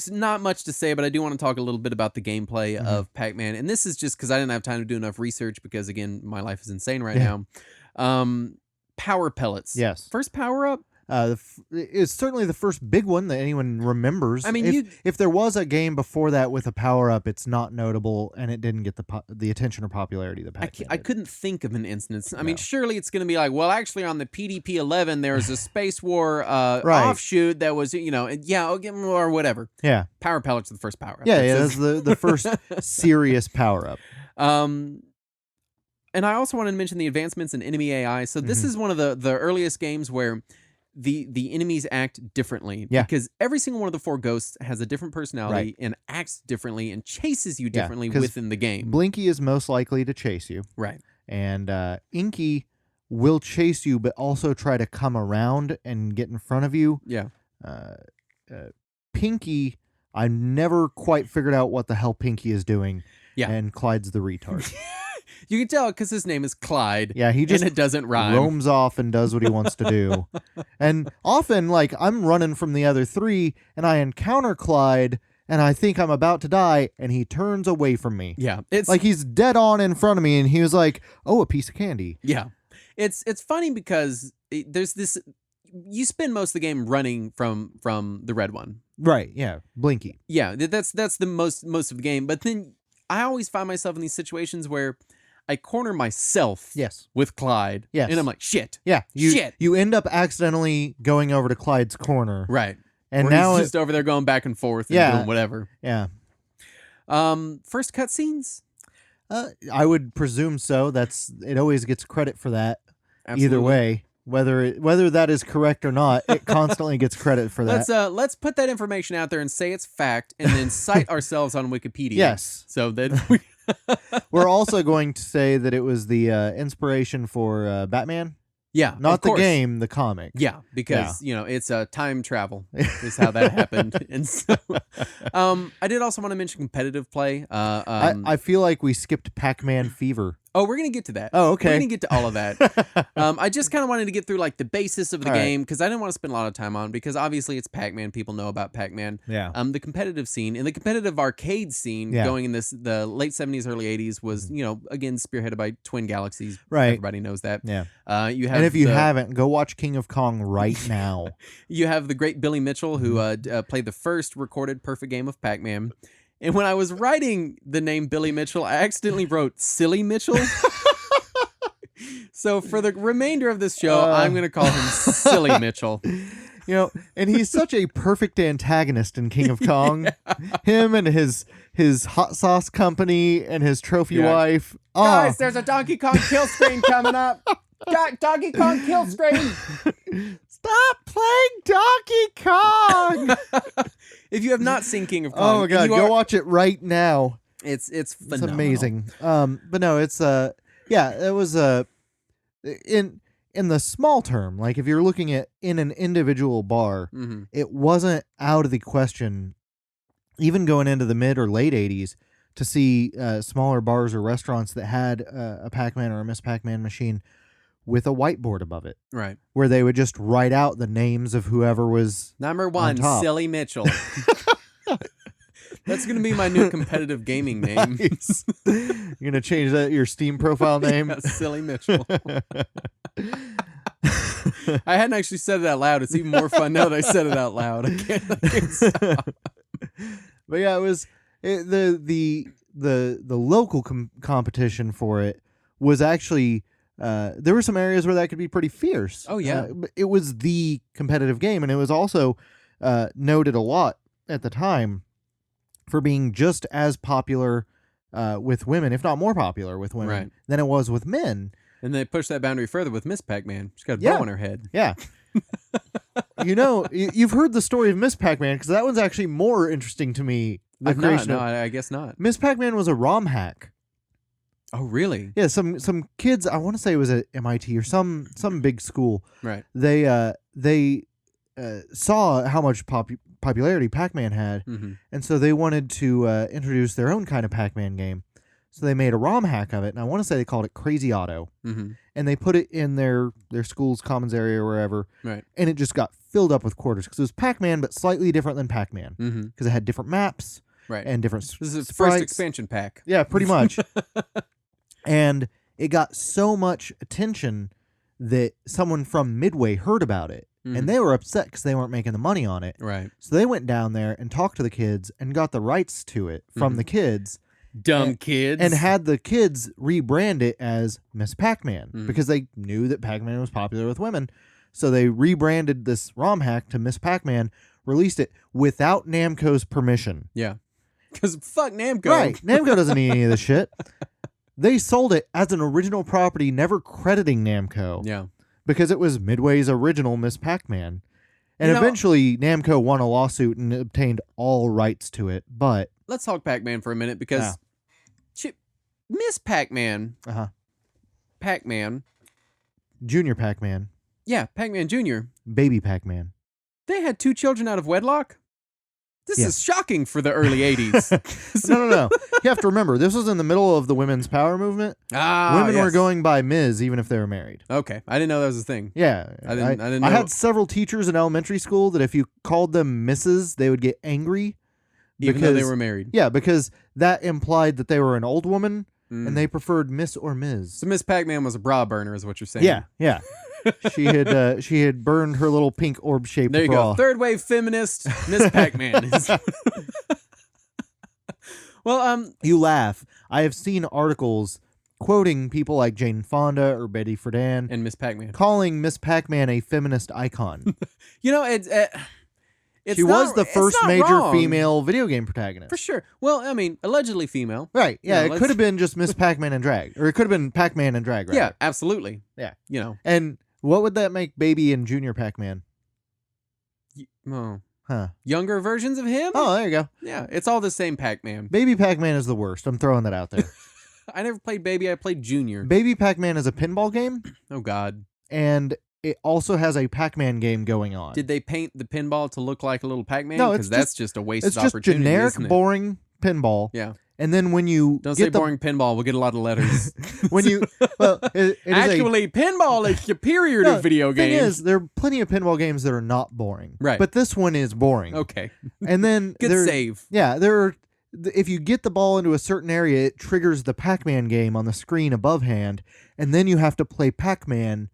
not much to say, but I do want to talk a little bit about the gameplay of Pac-Man, and this is just because I didn't have time to do enough research because again, my life is insane right now. Power pellets. Yes. First power up. It's certainly the first big one that anyone remembers. I mean, if there was a game before that with a power-up, it's not notable, and it didn't get the attention or popularity that Pac-Man I did. couldn't think of an instance. I mean, surely it's going to be like, well, actually, on the PDP-11, there was a Space War offshoot that was, or whatever. Yeah. Power pellets are the first power-up. Yeah, that's the first serious power-up. And I also wanted to mention the advancements in enemy AI. So this is one of the earliest games where the enemies act differently. Yeah. Because every single one of the four ghosts has a different personality and acts differently and chases you differently within the game. Blinky is most likely to chase you. Right. And Inky will chase you, but also try to come around and get in front of you. Yeah. Pinky, I never quite figured out what the hell Pinky is doing. Yeah. And Clyde's the retard. You can tell because his name is Clyde. Yeah, he just and it doesn't rhyme. roams off and does what he wants to do. And often, like, I'm running from the other three, and I encounter Clyde, and I think I'm about to die, and he turns away from me. Yeah, it's like he's dead on in front of me, and he was like, "Oh, a piece of candy." Yeah, it's funny because there's this. You spend most of the game running from the red one. Right, yeah. Blinky. Yeah, that's the most of the game. But then I always find myself in these situations where I corner myself with Clyde. Yes. And I'm like, shit. Yeah. Shit. You end up accidentally going over to Clyde's corner. Right. And or now he's just over there going back and forth and doing whatever. Yeah. First cutscenes? I would presume so. It always gets credit for that. Absolutely. Either way. Whether that is correct or not, it constantly gets credit for that. Let's put that information out there and say it's fact, and then cite ourselves on Wikipedia. Yes. So that we're also going to say that it was the inspiration for Batman. Yeah, not the game, the comic. Yeah, because it's time travel is how that happened, and so I did also want to mention competitive play. I feel like we skipped Pac-Man Fever. Oh, we're gonna get to that. Oh, okay. We're gonna get to all of that. I just kind of wanted to get through like the basis of the game because I didn't want to spend a lot of time on because obviously it's Pac-Man. People know about Pac-Man. Yeah. The competitive scene and the competitive arcade scene going in the late 70s, early 80s was again spearheaded by Twin Galaxies. Right. Everybody knows that. Yeah. You have and if you haven't, go watch King of Kong right now. You have the great Billy Mitchell who played the first recorded perfect game of Pac-Man. And when I was writing the name Billy Mitchell, I accidentally wrote Silly Mitchell. So for the remainder of this show, I'm going to call him Silly Mitchell. And he's such a perfect antagonist in King of Kong. Him and his hot sauce company and his trophy wife. Guys, there's a Donkey Kong kill screen coming up. Donkey Kong kill screen. Stop playing Donkey Kong. If you have not seen King of Kong, oh my god, go watch it right now. It's phenomenal. It's amazing. But no, it's it was in the small term, like if you're looking at in an individual bar, it wasn't out of the question, even going into the mid or late 80s, to see smaller bars or restaurants that had a Pac-Man or a Miss Pac-Man machine with a whiteboard above it. Right. Where they would just write out the names of whoever was number one, Silly Mitchell. That's going to be my new competitive gaming name. Nice. You're going to change that your Steam profile name? Yeah, Silly Mitchell. I hadn't actually said it out loud. It's even more fun now that I said it out loud. I can't stop. But yeah, it was the local competition for it was actually there were some areas where that could be pretty fierce. Oh yeah, it was the competitive game, and it was also noted a lot at the time for being just as popular with women, if not more popular with women, than it was with men. And they pushed that boundary further with Miss Pac-Man. She's got a bow on her head. Yeah. You've heard the story of Miss Pac-Man, because that one's actually more interesting to me. I guess not. Miss Pac-Man was a ROM hack. Oh, really? Yeah, some kids, I want to say it was at MIT or some big school. Right. They saw how much popularity Pac-Man had, and so they wanted to introduce their own kind of Pac-Man game. So they made a ROM hack of it, and I want to say they called it Crazy Auto. And they put it in their school's commons area or wherever, right? And it just got filled up with quarters because it was Pac-Man, but slightly different than Pac-Man because it had different maps, right? And different. This is the first expansion pack. Yeah, pretty much. And it got so much attention that someone from Midway heard about it, and they were upset because they weren't making the money on it. Right. So they went down there and talked to the kids and got the rights to it from the kids. Dumb kids. And had the kids rebrand it as Miss Pac-Man because they knew that Pac-Man was popular with women. So they rebranded this ROM hack to Miss Pac-Man, released it without Namco's permission. Yeah. Because fuck Namco. Right. Namco doesn't need any of this shit. They sold it as an original property, never crediting Namco. Yeah. Because it was Midway's original Miss Pac-Man. And eventually Namco won a lawsuit and obtained all rights to it. But let's talk Pac-Man for a minute because Miss Pac-Man. Pac-Man. Junior Pac-Man. Yeah, Pac-Man Jr. Baby Pac-Man. They had 2 children out of wedlock? This is shocking for the early 80s. No. You have to remember, this was in the middle of the women's power movement. Women were going by Ms. even if they were married. Okay. I didn't know that was a thing. Yeah. I didn't know. I had several teachers in elementary school that if you called them Mrs., they would get angry. Even though they were married. Yeah, because that implied that they were an old woman and they preferred Miss or Ms. So Miss Pac-Man was a bra burner is what you're saying. Yeah. she had burned her little pink orb-shaped bra. There you go. Third wave feminist Miss Pac-Man. Well, you laugh. I have seen articles quoting people like Jane Fonda or Betty Friedan and Miss Pac-Man, calling Miss Pac-Man a feminist icon. She was the first major female video game protagonist. For sure. Well, I mean, allegedly female. Right. Yeah, it could have been just Miss Pac-Man and drag. Or it could have been Pac-Man and drag, right? Yeah, absolutely. Yeah. And what would that make Baby and Junior Pac-Man? Younger versions of him? Oh, there you go. Yeah, it's all the same Pac-Man. Baby Pac-Man is the worst. I'm throwing that out there. I never played Baby. I played Junior. Baby Pac-Man is a pinball game. Oh, God. And it also has a Pac-Man game going on. Did they paint the pinball to look like a little Pac-Man? No, because that's just a wasted opportunity. It's just generic, boring pinball. Yeah. And then when you don't say boring pinball, we'll get a lot of letters. Pinball is superior to video games. The thing is, there are plenty of pinball games that are not boring. Right. But this one is boring. Okay. And then good save. Yeah, if you get the ball into a certain area, it triggers the Pac-Man game on the screen above hand, and then you have to play Pac-Man,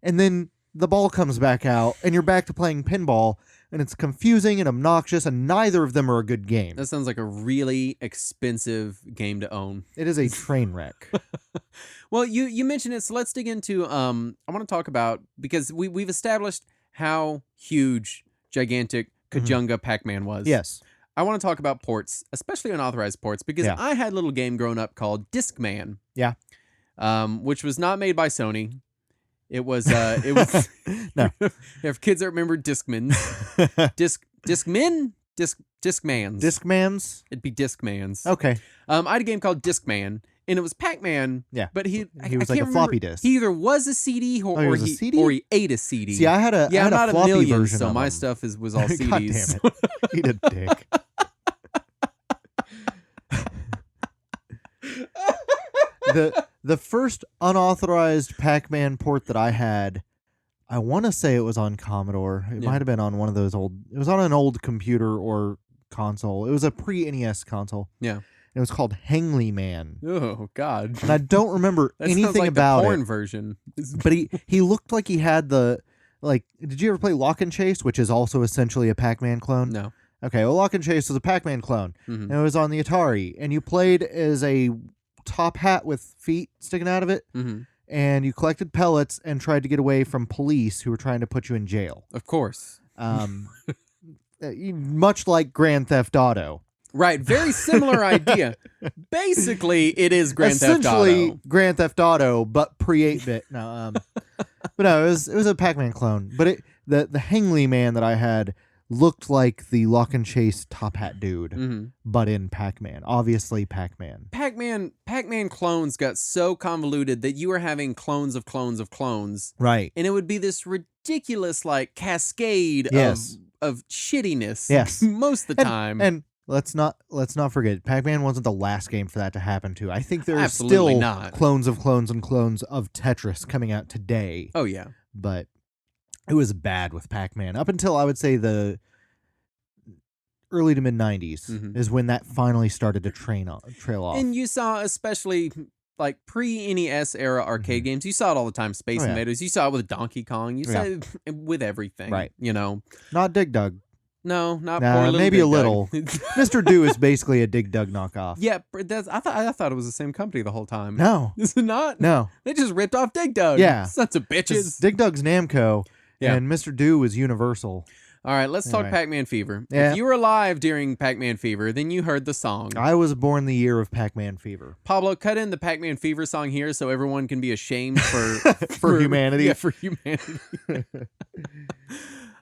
and then the ball comes back out, and you're back to playing pinball. And it's confusing and obnoxious, and neither of them are a good game. That sounds like a really expensive game to own. It is a train wreck. Well, you mentioned it, so let's dig into. I want to talk about, because we've established how huge, gigantic Kajunga Pac-Man was. Yes. I want to talk about ports, especially unauthorized ports, because I had a little game growing up called Discman. Yeah. Which was not made by Sony. It was no. If kids that remember Discmans, Discmans. Discmans? It'd be Discmans. Okay. I had a game called Discman, and it was Pac-Man. Yeah. But he was like a floppy disk. He either was a CD or he ate a CD. See, I had a I'm not floppy a million, version so of my them. stuff was all CDs. God damn it. Eat a dick. The first unauthorized Pac-Man port that I had, I want to say it was on Commodore. It might have been on one of those old. It was on an old computer or console. It was a pre-NES console. Yeah. It was called Hangly Man. Oh God. And I don't remember anything about the porn it. Version. But he looked like he had the Did you ever play Lock and Chase, which is also essentially a Pac-Man clone? No. Okay, well, Lock and Chase was a Pac-Man clone. Mm-hmm. And it was on the Atari, and you played as a top hat with feet sticking out of it. Mm-hmm. And you collected pellets and tried to get away from police who were trying to put you in jail. Of course. Much like Grand Theft Auto. Right, very similar idea. Basically, it is Grand Theft Auto. Essentially Grand Theft Auto, but pre-8-bit. No, but no, it was a Pac-Man clone. But the Hangly Man that I had looked like the Lock and Chase top hat dude, but in Pac-Man. Obviously, Pac-Man. Pac-Man clones got so convoluted that you were having clones of clones of clones. Right. And it would be this ridiculous cascade of shittiness. Yes. Most of the time. And let's not forget, Pac-Man wasn't the last game for that to happen to. I think there's Absolutely still not. clones of clones and clones of Tetris coming out today. Oh yeah. But it was bad with Pac-Man up until I would say the early to mid 90s is when that finally started to trail off. And you saw, especially pre-NES era arcade games, you saw it all the time. Space Invaders. You saw it with Donkey Kong. You saw it with everything. Right. Not Dig Dug. No, not poor little maybe Dig a little. Mr. Do is basically a Dig Dug knockoff. Yeah, I thought it was the same company the whole time. No. Is it not? No. They just ripped off Dig Dug. Yeah. Sons of bitches. Dig Dug's Namco, and Mr. Do was Universal. All right, let's talk Pac-Man Fever. Yeah. If you were alive during Pac-Man Fever, then you heard the song. I was born the year of Pac-Man Fever. Pablo, cut in the Pac-Man Fever song here so everyone can be ashamed for for humanity. Yeah, for humanity.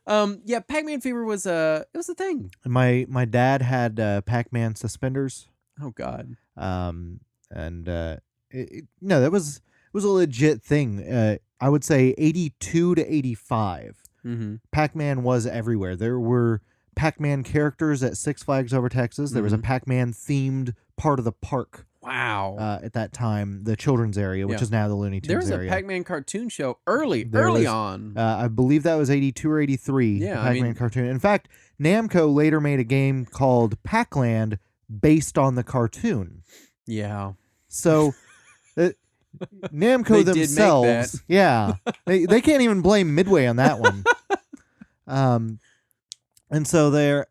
Pac-Man Fever was it was a thing. My dad had Pac-Man suspenders. Oh God. That was a legit thing. I would say 82 to 85. Mm-hmm. Pac-Man was everywhere. There were Pac-Man characters at Six Flags Over Texas. There was a Pac-Man themed part of the park. Wow. At that time, the children's area, which is now the Looney Tunes area. There was a Pac-Man cartoon show early on. I believe that was 82 or 83. Yeah, Pac-Man cartoon. In fact, Namco later made a game called Pac-Land based on the cartoon. Yeah. So Namco themselves, they can't even blame Midway on that one. And so there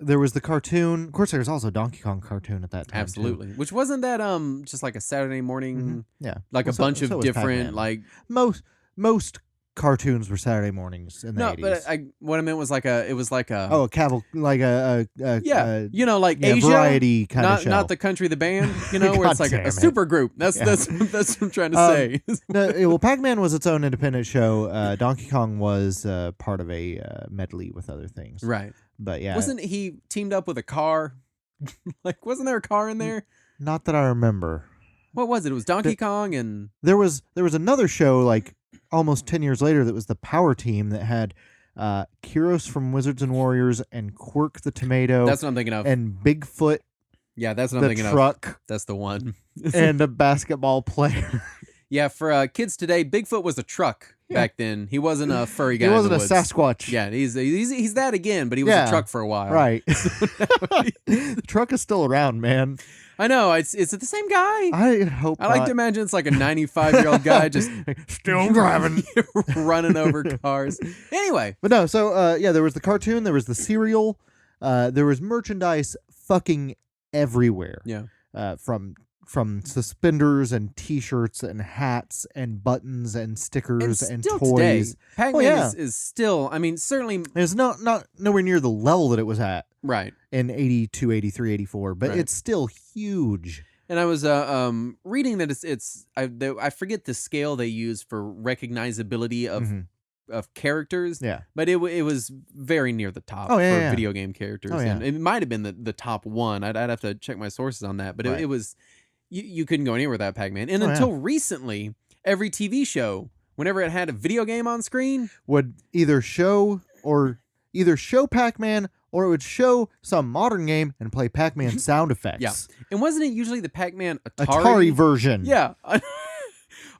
was the cartoon. Of course, there was also a Donkey Kong cartoon at that time. Absolutely. Too. Which wasn't that just like a Saturday morning? Yeah, like a bunch of different Pac-Man. like most cartoons were Saturday mornings in the 80s. No, but what I meant was like a like a Asia variety kind of show. Not the country the band, where it's like a super group. That's what I'm trying to say. Well, Pac-Man was its own independent show. Donkey Kong was part of a medley with other things. Right. But yeah. Wasn't he teamed up with a car? Wasn't there a car in there? Not that I remember. What was it? It was Donkey Kong and there was another show like almost 10 years later that was the Power Team that had Kyros from Wizards and Warriors and Quirk the Tomato. That's what I'm thinking of. And Bigfoot. Yeah, that's what I'm thinking of. The truck. That's the one. And a basketball player. Yeah, for kids today, Bigfoot was a truck back then. He wasn't a furry guy. He wasn't in a the woods. Sasquatch. Yeah, he's that again, but he was a truck for a while. Right. The truck is still around, man. I know. Is it the same guy? I hope I like to imagine it's like a 95-year-old guy just still driving, running over cars. Anyway. But no, so there was the cartoon, there was the cereal, there was merchandise fucking everywhere. Yeah. From suspenders and T-shirts and hats and buttons and stickers and toys. Today, Pac-Man is still, I mean, certainly... It's not nowhere near the level that it was at. Right. In 82, 83, 84, but it's still huge. And I was reading that I forget the scale they use for recognizability of characters. Yeah. But it was very near the top for video game characters. Oh, yeah. And it might have been the top one. I'd have to check my sources on that. But it was... You couldn't go anywhere without Pac-Man. And until recently, every TV show, whenever it had a video game on screen, would either show Pac-Man or it would show some modern game and play Pac-Man sound effects. Yeah. And wasn't it usually the Pac-Man Atari version? Yeah.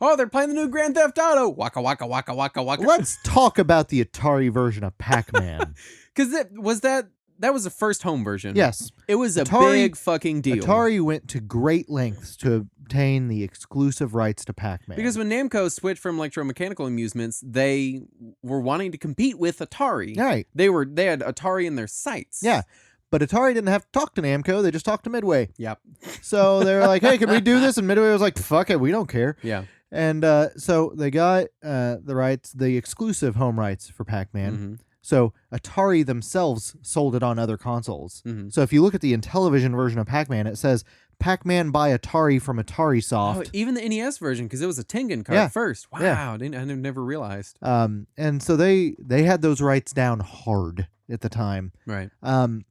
Oh, they're playing the new Grand Theft Auto. Waka, waka, waka, waka, waka. Let's talk about the Atari version of Pac-Man. Because that was the first home version. Yes. It was a big fucking deal. Atari went to great lengths to obtain the exclusive rights to Pac-Man. Because when Namco switched from electromechanical amusements, they were wanting to compete with Atari. Right. They had Atari in their sights. Yeah. But Atari didn't have to talk to Namco. They just talked to Midway. Yep. So they were like, hey, can we do this? And Midway was like, fuck it. We don't care. Yeah. And so they got the exclusive home rights for Pac-Man. Mm-hmm. So Atari themselves sold it on other consoles. Mm-hmm. So if you look at the Intellivision version of Pac-Man, it says Pac-Man by Atari from Atari Soft. Oh, even the NES version, because it was a Tengen card first. Wow, yeah. I never realized. And so they had those rights down hard at the time. Right. And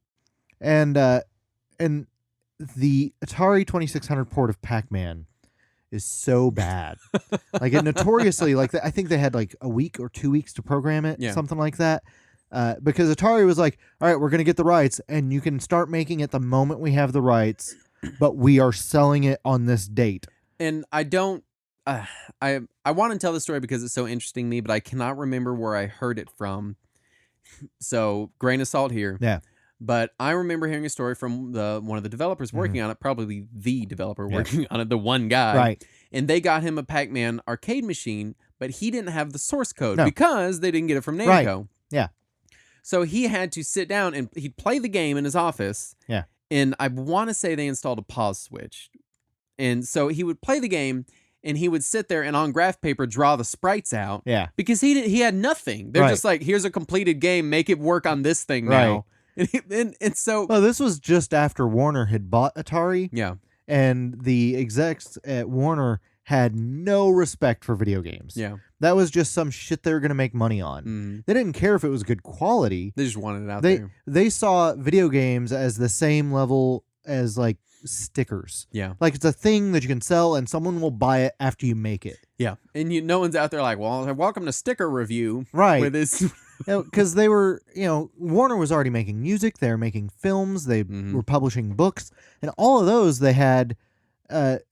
the Atari 2600 port of Pac-Man is so bad. It notoriously, I think they had a week or 2 weeks to program it, something like that. Because Atari was like, all right, we're going to get the rights and you can start making it the moment we have the rights, but we are selling it on this date. And I don't, I want to tell the story because it's so interesting to me, but I cannot remember where I heard it from. So grain of salt here. Yeah. But I remember hearing a story from one of the developers working on it, probably the developer working on it, the one guy. Right. And they got him a Pac-Man arcade machine, but he didn't have the source code because they didn't get it from Namco. Right. Yeah. So he had to sit down and he'd play the game in his office. Yeah. And I want to say they installed a pause switch. And so he would play the game and he would sit there and on graph paper draw the sprites out. Yeah. Because he had nothing. They're just like, here's a completed game, make it work on this thing now. And so... Well, this was just after Warner had bought Atari. Yeah. And the execs at Warner had no respect for video games. Yeah. That was just some shit they were going to make money on. They didn't care if it was good quality. They just wanted it out there. They saw video games as the same level as stickers. Yeah. It's a thing that you can sell and someone will buy it after you make it. Yeah. And no one's out there like, well, welcome to Sticker Review. Right. With this. Because they were, Warner was already making music, they were making films, they were publishing books, and all of those they had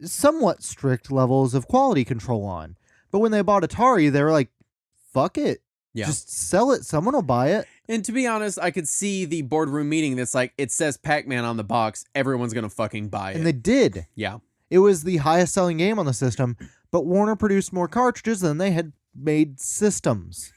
somewhat strict levels of quality control on. But when they bought Atari, they were like, fuck it. Yeah. Just sell it. Someone will buy it. And to be honest, I could see the boardroom meeting that's like, it says Pac-Man on the box. Everyone's going to fucking buy it. And they did. Yeah. It was the highest selling game on the system, but Warner produced more cartridges than they had made systems.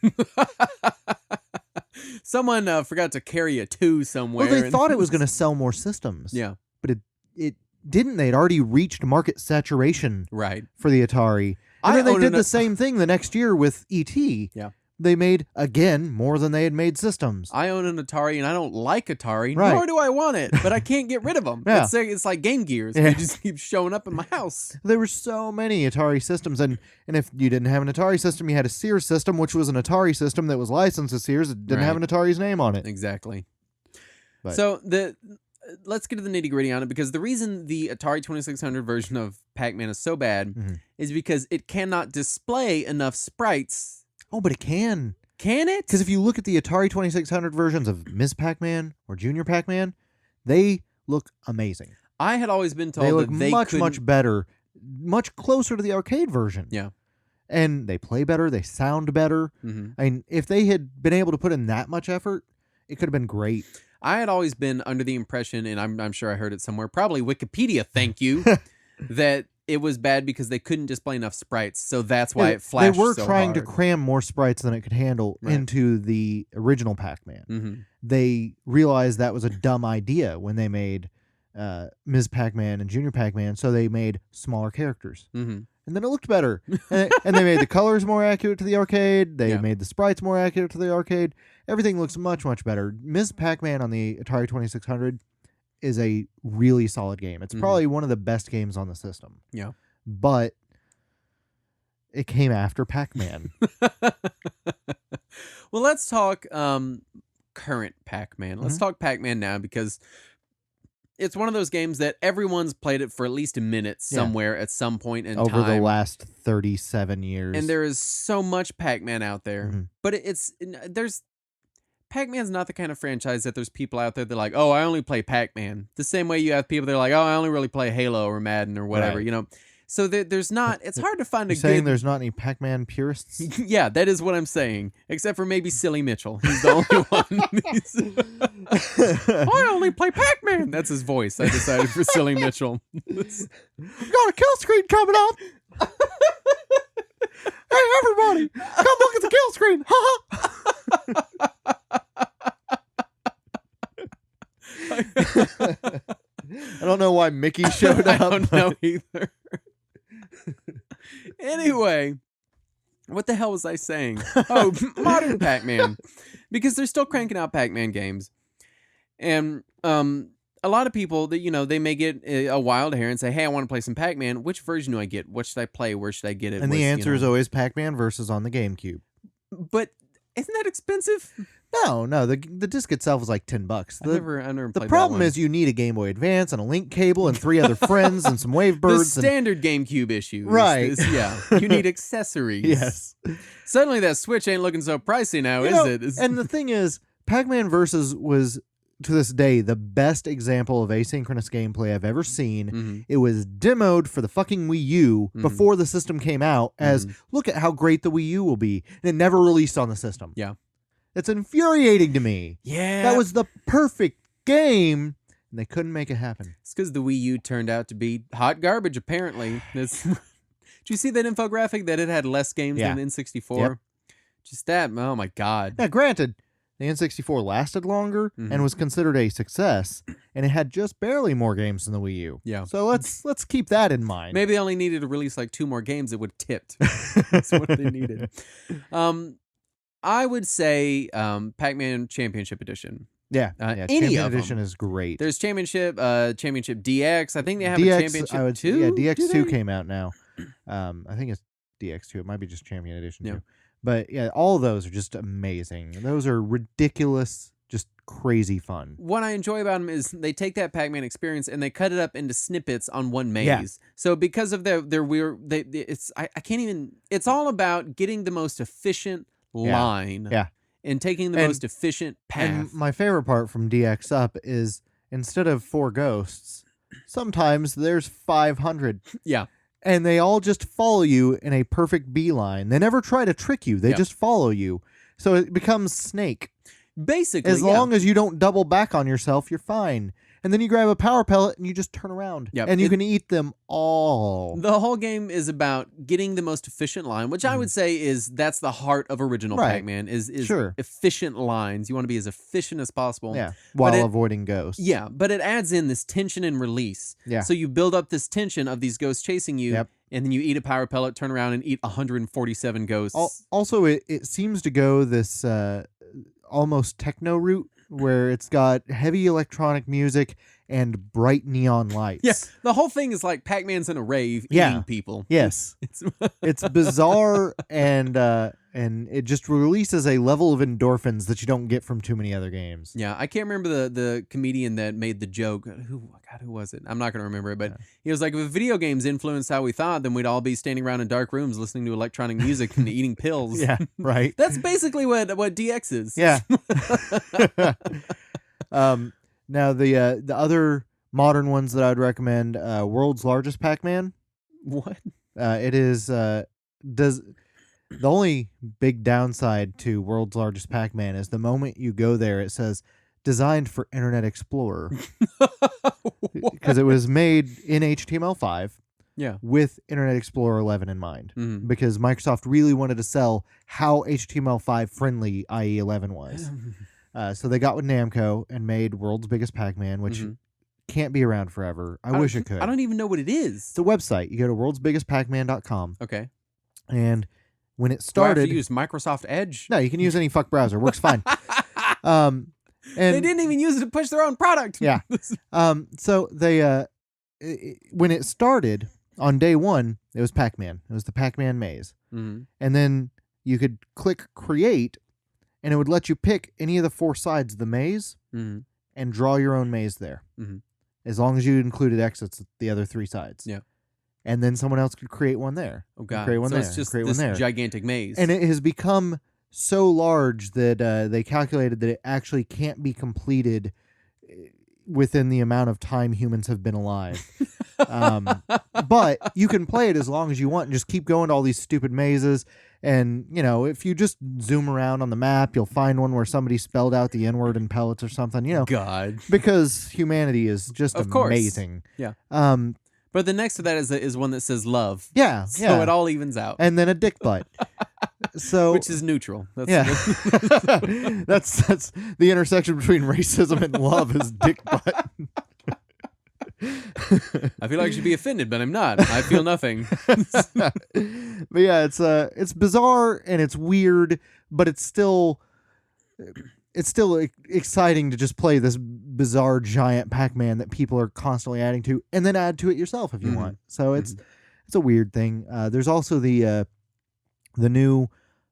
Someone forgot to carry a 2 somewhere. Well, they thought it was going to sell more systems. Yeah. But it didn't. They'd already reached market saturation for the Atari. And then they did the same thing the next year with E.T. Yeah. They made, again, more than they had made systems. I own an Atari, and I don't like Atari, Right. nor do I want it, but I can't get rid of them. Yeah. It's like Game Gears. Yeah. They just keep showing up in my house. There were so many Atari systems, and if you didn't have an Atari system, you had a Sears system, which was an Atari system that was licensed to Sears. It didn't have an Atari's name on it. Exactly. But. So let's get to the nitty-gritty on it, because the reason the Atari 2600 version of Pac-Man is so bad is because it cannot display enough sprites. Oh, but it can. Can it? Because if you look at the Atari 2600 versions of Ms. Pac-Man or Junior Pac-Man, they look amazing. I had always been told they look that they much better, much closer to the arcade version. Yeah. And they play better, they sound better. I mean, if they had been able to put in that much effort, it could have been great. I had always been under the impression, and I'm sure I heard it somewhere, probably Wikipedia, thank you, that it was bad because they couldn't display enough sprites, so that's why it flashed They were so trying hard. to cram more sprites than it could handle into the original Pac-Man. They realized that was a dumb idea when they made Ms. Pac-Man and Junior Pac-Man, so they made smaller characters. And then it looked better. and they made the colors more accurate to the arcade. They made the sprites more accurate to the arcade. Everything looks much, much better. Ms. Pac-Man on the Atari 2600 is a really solid game. It's probably one of the best games on the system. Yeah. But it came after Pac-Man. Well, let's talk current Pac-Man. Let's talk Pac-Man now, because it's one of those games that everyone's played it for at least a minute somewhere at some point in time. Over the last 37 years. And there is so much Pac-Man out there. But Pac-Man's not the kind of franchise that there's people out there that are like, oh, I only play Pac-Man. The same way you have people that are like, oh, I only really play Halo or Madden or whatever, you know. So there's not, it's hard to find a good... saying there's not any Pac-Man purists? Yeah, that is what I'm saying. Except for maybe Silly Mitchell. He's the only one. I only play Pac-Man. That's his voice. I decided for Silly Mitchell. Got a kill screen coming up. Hey, everybody, come look at the kill screen. I don't know why Mickey showed up. I don't know either. Anyway, what the hell was I saying? Oh, modern Pac-Man. Because they're still cranking out Pac-Man games. And a lot of people, that they may get a wild hair and say, hey, I want to play some Pac-Man. Which version do I get? What should I play? Where should I get it? And the answer is always Pac-Man versus on the GameCube. But isn't that expensive? No, the disc itself is like $10. I never played the problem is you need a Game Boy Advance and a link cable and 3 other friends and some Wavebirds. The standard GameCube issue. Right. Yeah. You need accessories. Yes. Suddenly that Switch ain't looking so pricey now, is it? And the thing is, Pac-Man Versus was, to this day, the best example of asynchronous gameplay I've ever seen. It was demoed for the fucking Wii U before the system came out as, look at how great the Wii U will be. And it never released on the system. Yeah. It's infuriating to me. Yeah. That was the perfect game, and they couldn't make it happen. It's because the Wii U turned out to be hot garbage, apparently. Did you see that infographic that it had less games than N64? Yep. Just that, oh my God. Now, granted, the N64 lasted longer and was considered a success, and it had just barely more games than the Wii U. Yeah. So let's keep that in mind. Maybe they only needed to release like 2 more games that would have tipped. That's what they needed. I would say Pac-Man Championship Edition. Yeah, any Champion of Edition them. is great. There's Championship DX. I think they have a DX, Championship 2. Yeah, DX2 came out now. I think it's DX2. It might be just Champion Edition 2. But yeah, all of those are just amazing. Those are ridiculous, just crazy fun. What I enjoy about them is they take that Pac-Man experience and they cut it up into snippets on one maze. Yeah. So because of their weird, I can't even. It's all about getting the most efficient line. Yeah. and taking the most efficient path. And my favorite part from DX Up is instead of 4 ghosts, sometimes there's 500. Yeah. And they all just follow you in a perfect beeline. They never try to trick you. They just follow you. So it becomes Snake. Basically, as long as you don't double back on yourself, you're fine. And then you grab a power pellet and you just turn around. Yep. And you can eat them all. The whole game is about getting the most efficient line, which I would say that's the heart of original Pac-Man is efficient lines. You want to be as efficient as possible. Yeah. While avoiding ghosts. Yeah. But it adds in this tension and release. Yeah. So you build up this tension of these ghosts chasing you. Yep. And then you eat a power pellet, turn around and eat 147 ghosts. Also, it seems to go this almost techno route where it's got heavy electronic music and bright neon lights. Yeah, the whole thing is like Pac-Man's in a rave eating people. Yes, it's bizarre and it just releases a level of endorphins that you don't get from too many other games. Yeah, I can't remember the comedian that made the joke. Who was it? I'm not going to remember it, but he was like, if video games influenced how we thought, then we'd all be standing around in dark rooms listening to electronic music and eating pills. Yeah, right. That's basically what DX is. Yeah. Now the other modern ones that I'd recommend, World's Largest Pac-Man. What? It is the only big downside to World's Largest Pac-Man is the moment you go there, it says designed for Internet Explorer because it was made in HTML5. Yeah, with Internet Explorer 11 in mind, because Microsoft really wanted to sell how HTML5 friendly IE 11 was. So they got with Namco and made World's Biggest Pac-Man, which can't be around forever. I wish it could. I don't even know what it is. It's a website. You go to worldsbiggestpacman.com. Okay. And when it started... Do I have to use Microsoft Edge? No, you can use any fuck browser. Works fine. And they didn't even use it to push their own product. Yeah. So they... when it started, on day one, it was Pac-Man. It was the Pac-Man maze. And then you could click Create, and it would let you pick any of the 4 sides of the maze and draw your own maze there. As long as you included exits at the other 3 sides. Yeah. And then someone else could create one there. Oh, God. Create one so there. It's just create this one there. Gigantic maze. And it has become so large that they calculated that it actually can't be completed within the amount of time humans have been alive. But you can play it as long as you want and just keep going to all these stupid mazes. And, you know, if you just zoom around on the map, you'll find one where somebody spelled out the N-word in pellets or something, you know. God. Because humanity is just amazing. Yeah. But the next to that is one that says love. Yeah. So it all evens out. And then a dick butt. So which is neutral. That's that's the intersection between racism and love is dick butt. I feel like I should be offended, but I'm not. I feel nothing. But yeah, it's bizarre and it's weird, but it's still exciting to just play this bizarre giant Pac-Man that people are constantly adding to, and then add to it yourself if you want. So it's a weird thing. There's also the new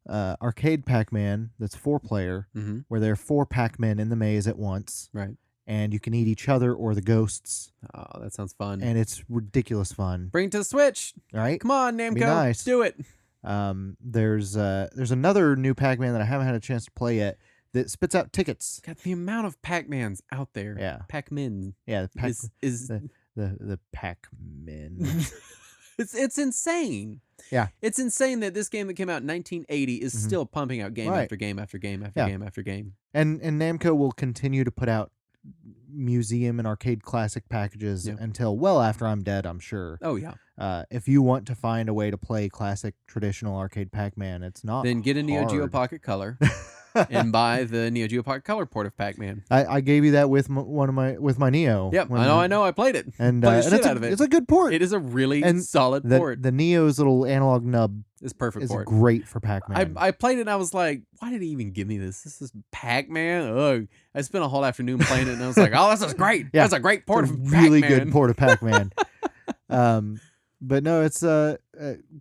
arcade Pac-Man that's 4-player, where there are 4 Pac-Men in the maze at once. Right. And you can eat each other or the ghosts. Oh, that sounds fun. And it's ridiculous fun. Bring it to the Switch. All right. Come on, Namco. Be nice. Do it. There's another new Pac-Man that I haven't had a chance to play yet that spits out tickets. God, the amount of Pac-Mans out there. Yeah. Pac-Men. Yeah. Is the Pac-Men. It's insane. Yeah. It's insane that this game that came out in 1980 is still pumping out game after game after game after game after game. And Namco will continue to put out museum and arcade classic packages until well after I'm dead, I'm sure. Oh yeah. If you want to find a way to play classic traditional arcade Pac-Man, it's not then get a Neo Geo hard. Pocket Color and buy the Neo Geo Pocket Color port of Pac-Man. I gave you that with my Neo. Yep, I know. I played it. And, played the and shit out of it. It's a good port. It is a really solid port. The Neo's little analog nub is perfect. It's great for Pac-Man. I played it and I was like, why did he even give me this? This is Pac-Man? Ugh. I spent a whole afternoon playing it and I was like, oh, this is great. Yeah. That's a great port of Pac-Man. Really good port of Pac-Man. But no, it's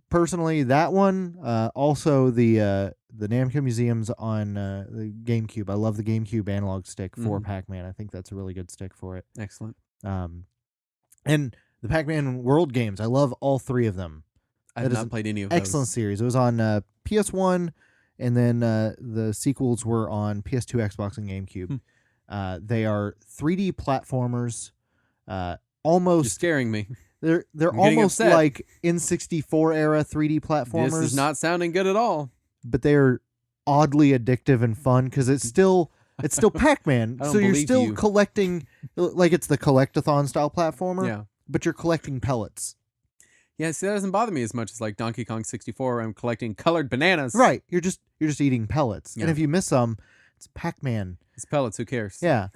personally that one. Also the Namco Museum's on the GameCube. I love the GameCube analog stick for Pac-Man. I think that's a really good stick for it. Excellent. And the Pac-Man World games, I love all 3 of them. I have not played any of those. Excellent series. It was on PS1 and then the sequels were on PS2, Xbox, and GameCube. They are 3D platformers, almost... You're scaring me. They're almost like N64 era 3D platformers. This is not sounding good at all. But they're oddly addictive and fun because it's still Pac-Man. So you're still collecting, like it's the collect-a-thon style platformer. Yeah. But you're collecting pellets. Yeah, see, that doesn't bother me as much as like Donkey Kong 64 where I'm collecting colored bananas. Right. You're just eating pellets. Yeah. And if you miss some, it's Pac-Man. It's pellets, who cares? Yeah.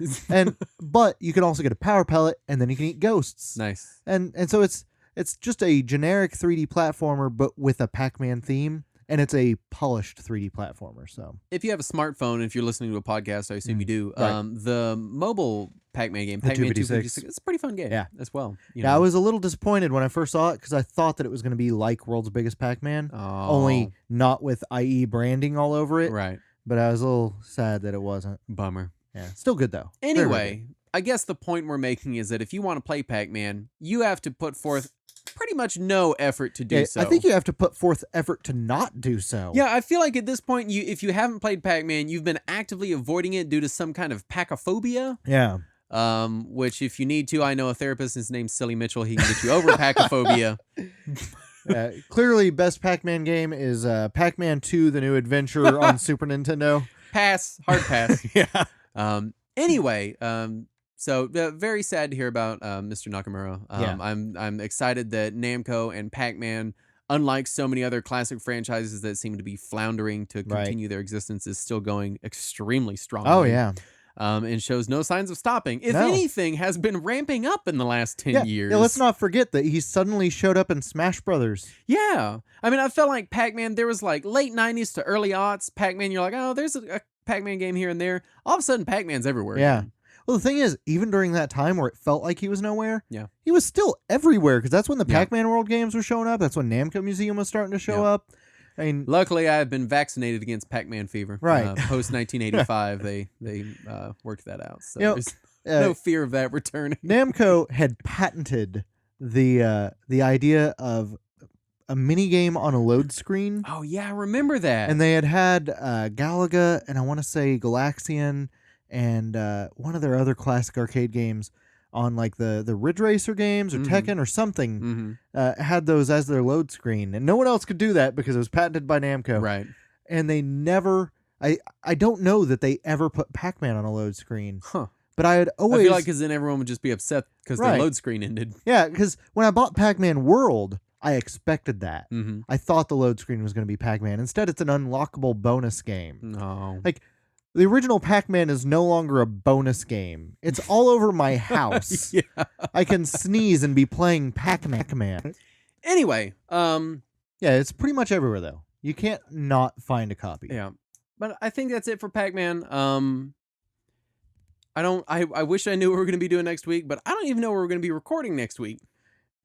But you can also get a power pellet and then you can eat ghosts. Nice. And so it's just a generic 3D platformer but with a Pac-Man theme. And it's a polished 3D platformer. So if you have a smartphone, if you're listening to a podcast, I assume you do. Right. The mobile Pac-Man game, Pac-Man 256, it's a pretty fun game as well. Yeah, I was a little disappointed when I first saw it because I thought that it was going to be like World's Biggest Pac-Man, only not with IE branding all over it. Right. But I was a little sad that it wasn't. Bummer. Yeah, still good though. Anyway, I guess the point we're making is that if you want to play Pac-Man, you have to put forth pretty much no effort to do so. I think you have to put forth effort to not do so. Yeah, I feel like at this point, if you haven't played Pac-Man, you've been actively avoiding it due to some kind of pacophobia. Yeah. Which if you need to, I know a therapist, his name's Silly Mitchell, he can get you over pacophobia. Clearly, best Pac-Man game is Pac-Man 2, The New Adventure on Super Nintendo. Pass. Hard pass. Yeah. Anyway, so very sad to hear about Mr. Nakamura. I'm excited that Namco and Pac-Man, unlike so many other classic franchises that seem to be floundering to continue their existence, is still going extremely strongly. Oh, yeah. And shows no signs of stopping. If anything, has been ramping up in the last 10 years. Yeah, let's not forget that he suddenly showed up in Smash Brothers. Yeah. I mean, I felt like Pac-Man, there was like late 90s to early aughts. Pac-Man, you're like, oh, there's a Pac-Man game here and there. All of a sudden, Pac-Man's everywhere. Yeah. Well, the thing is, even during that time where it felt like he was nowhere, he was still everywhere because that's when the Pac-Man World games were showing up. That's when Namco Museum was starting to show up. I mean, luckily, I've been vaccinated against Pac-Man fever. Right. Post 1985, they worked that out. So there's no fear of that returning. Namco had patented the idea of a mini game on a load screen. Oh yeah, I remember that. And they had Galaga and I want to say Galaxian and one of their other classic arcade games on like the Ridge Racer games or Tekken or something, had those as their load screen. And no one else could do that because it was patented by Namco. Right. And they never, I don't know that they ever put Pac-Man on a load screen. Huh. But I had always... I feel like because then everyone would just be upset because the load screen ended. Yeah, because when I bought Pac-Man World, I expected that. I thought the load screen was going to be Pac-Man. Instead, it's an unlockable bonus game. No. Like... The original Pac-Man is no longer a bonus game. It's all over my house. I can sneeze and be playing Pac-Man. Anyway, yeah, it's pretty much everywhere though. You can't not find a copy. Yeah. But I think that's it for Pac-Man. I wish I knew what we were going to be doing next week, but I don't even know where we're going to be recording next week.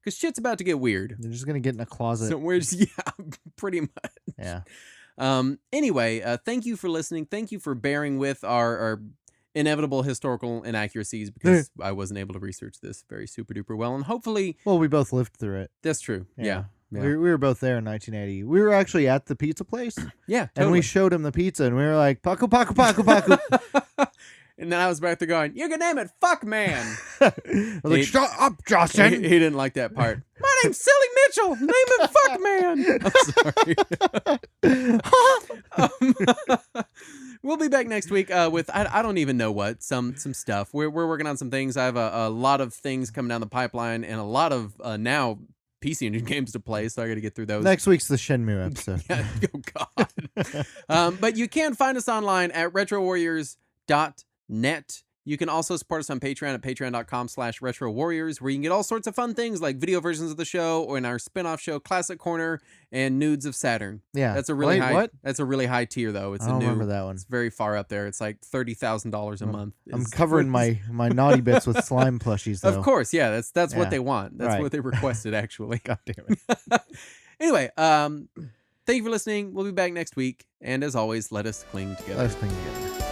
Because shit's about to get weird. You're just going to get in a closet. So we're just, pretty much. Yeah. Anyway, thank you for listening. Thank you for bearing with our inevitable historical inaccuracies because I wasn't able to research this very super duper well. And hopefully... Well, we both lived through it. That's true. Yeah. We were both there in 1980. We were actually at the pizza place. Yeah, totally. And we showed him the pizza and we were like, Paco, Paco, Paco, Paco. And then I was back there going, you can name it Fuck Man. I was like, shut up, Justin. He didn't like that part. My name's Silly Mitchell. Name it Fuck Man. I'm sorry. We'll be back next week with, I don't even know what, some stuff. We're working on some things. I have a lot of things coming down the pipeline and a lot of now PC Engine games to play, so I got to get through those. Next week's the Shenmue episode. Oh, God. But you can find us online at retrowarriors.net. You can also support us on Patreon at patreon.com/retrowarriors, where you can get all sorts of fun things like video versions of the show or in our spin-off show Classic Corner and Nudes of Saturn. Yeah. That's a really That's a really high tier though. It's I don't remember that one. It's very far up there. It's like $30,000 a month. I'm covering my naughty bits with slime plushies though. Of course, yeah. That's what they want. That's what they requested actually. God damn it. Anyway, thank you for listening. We'll be back next week, and as always, let us cling together. Let us cling together.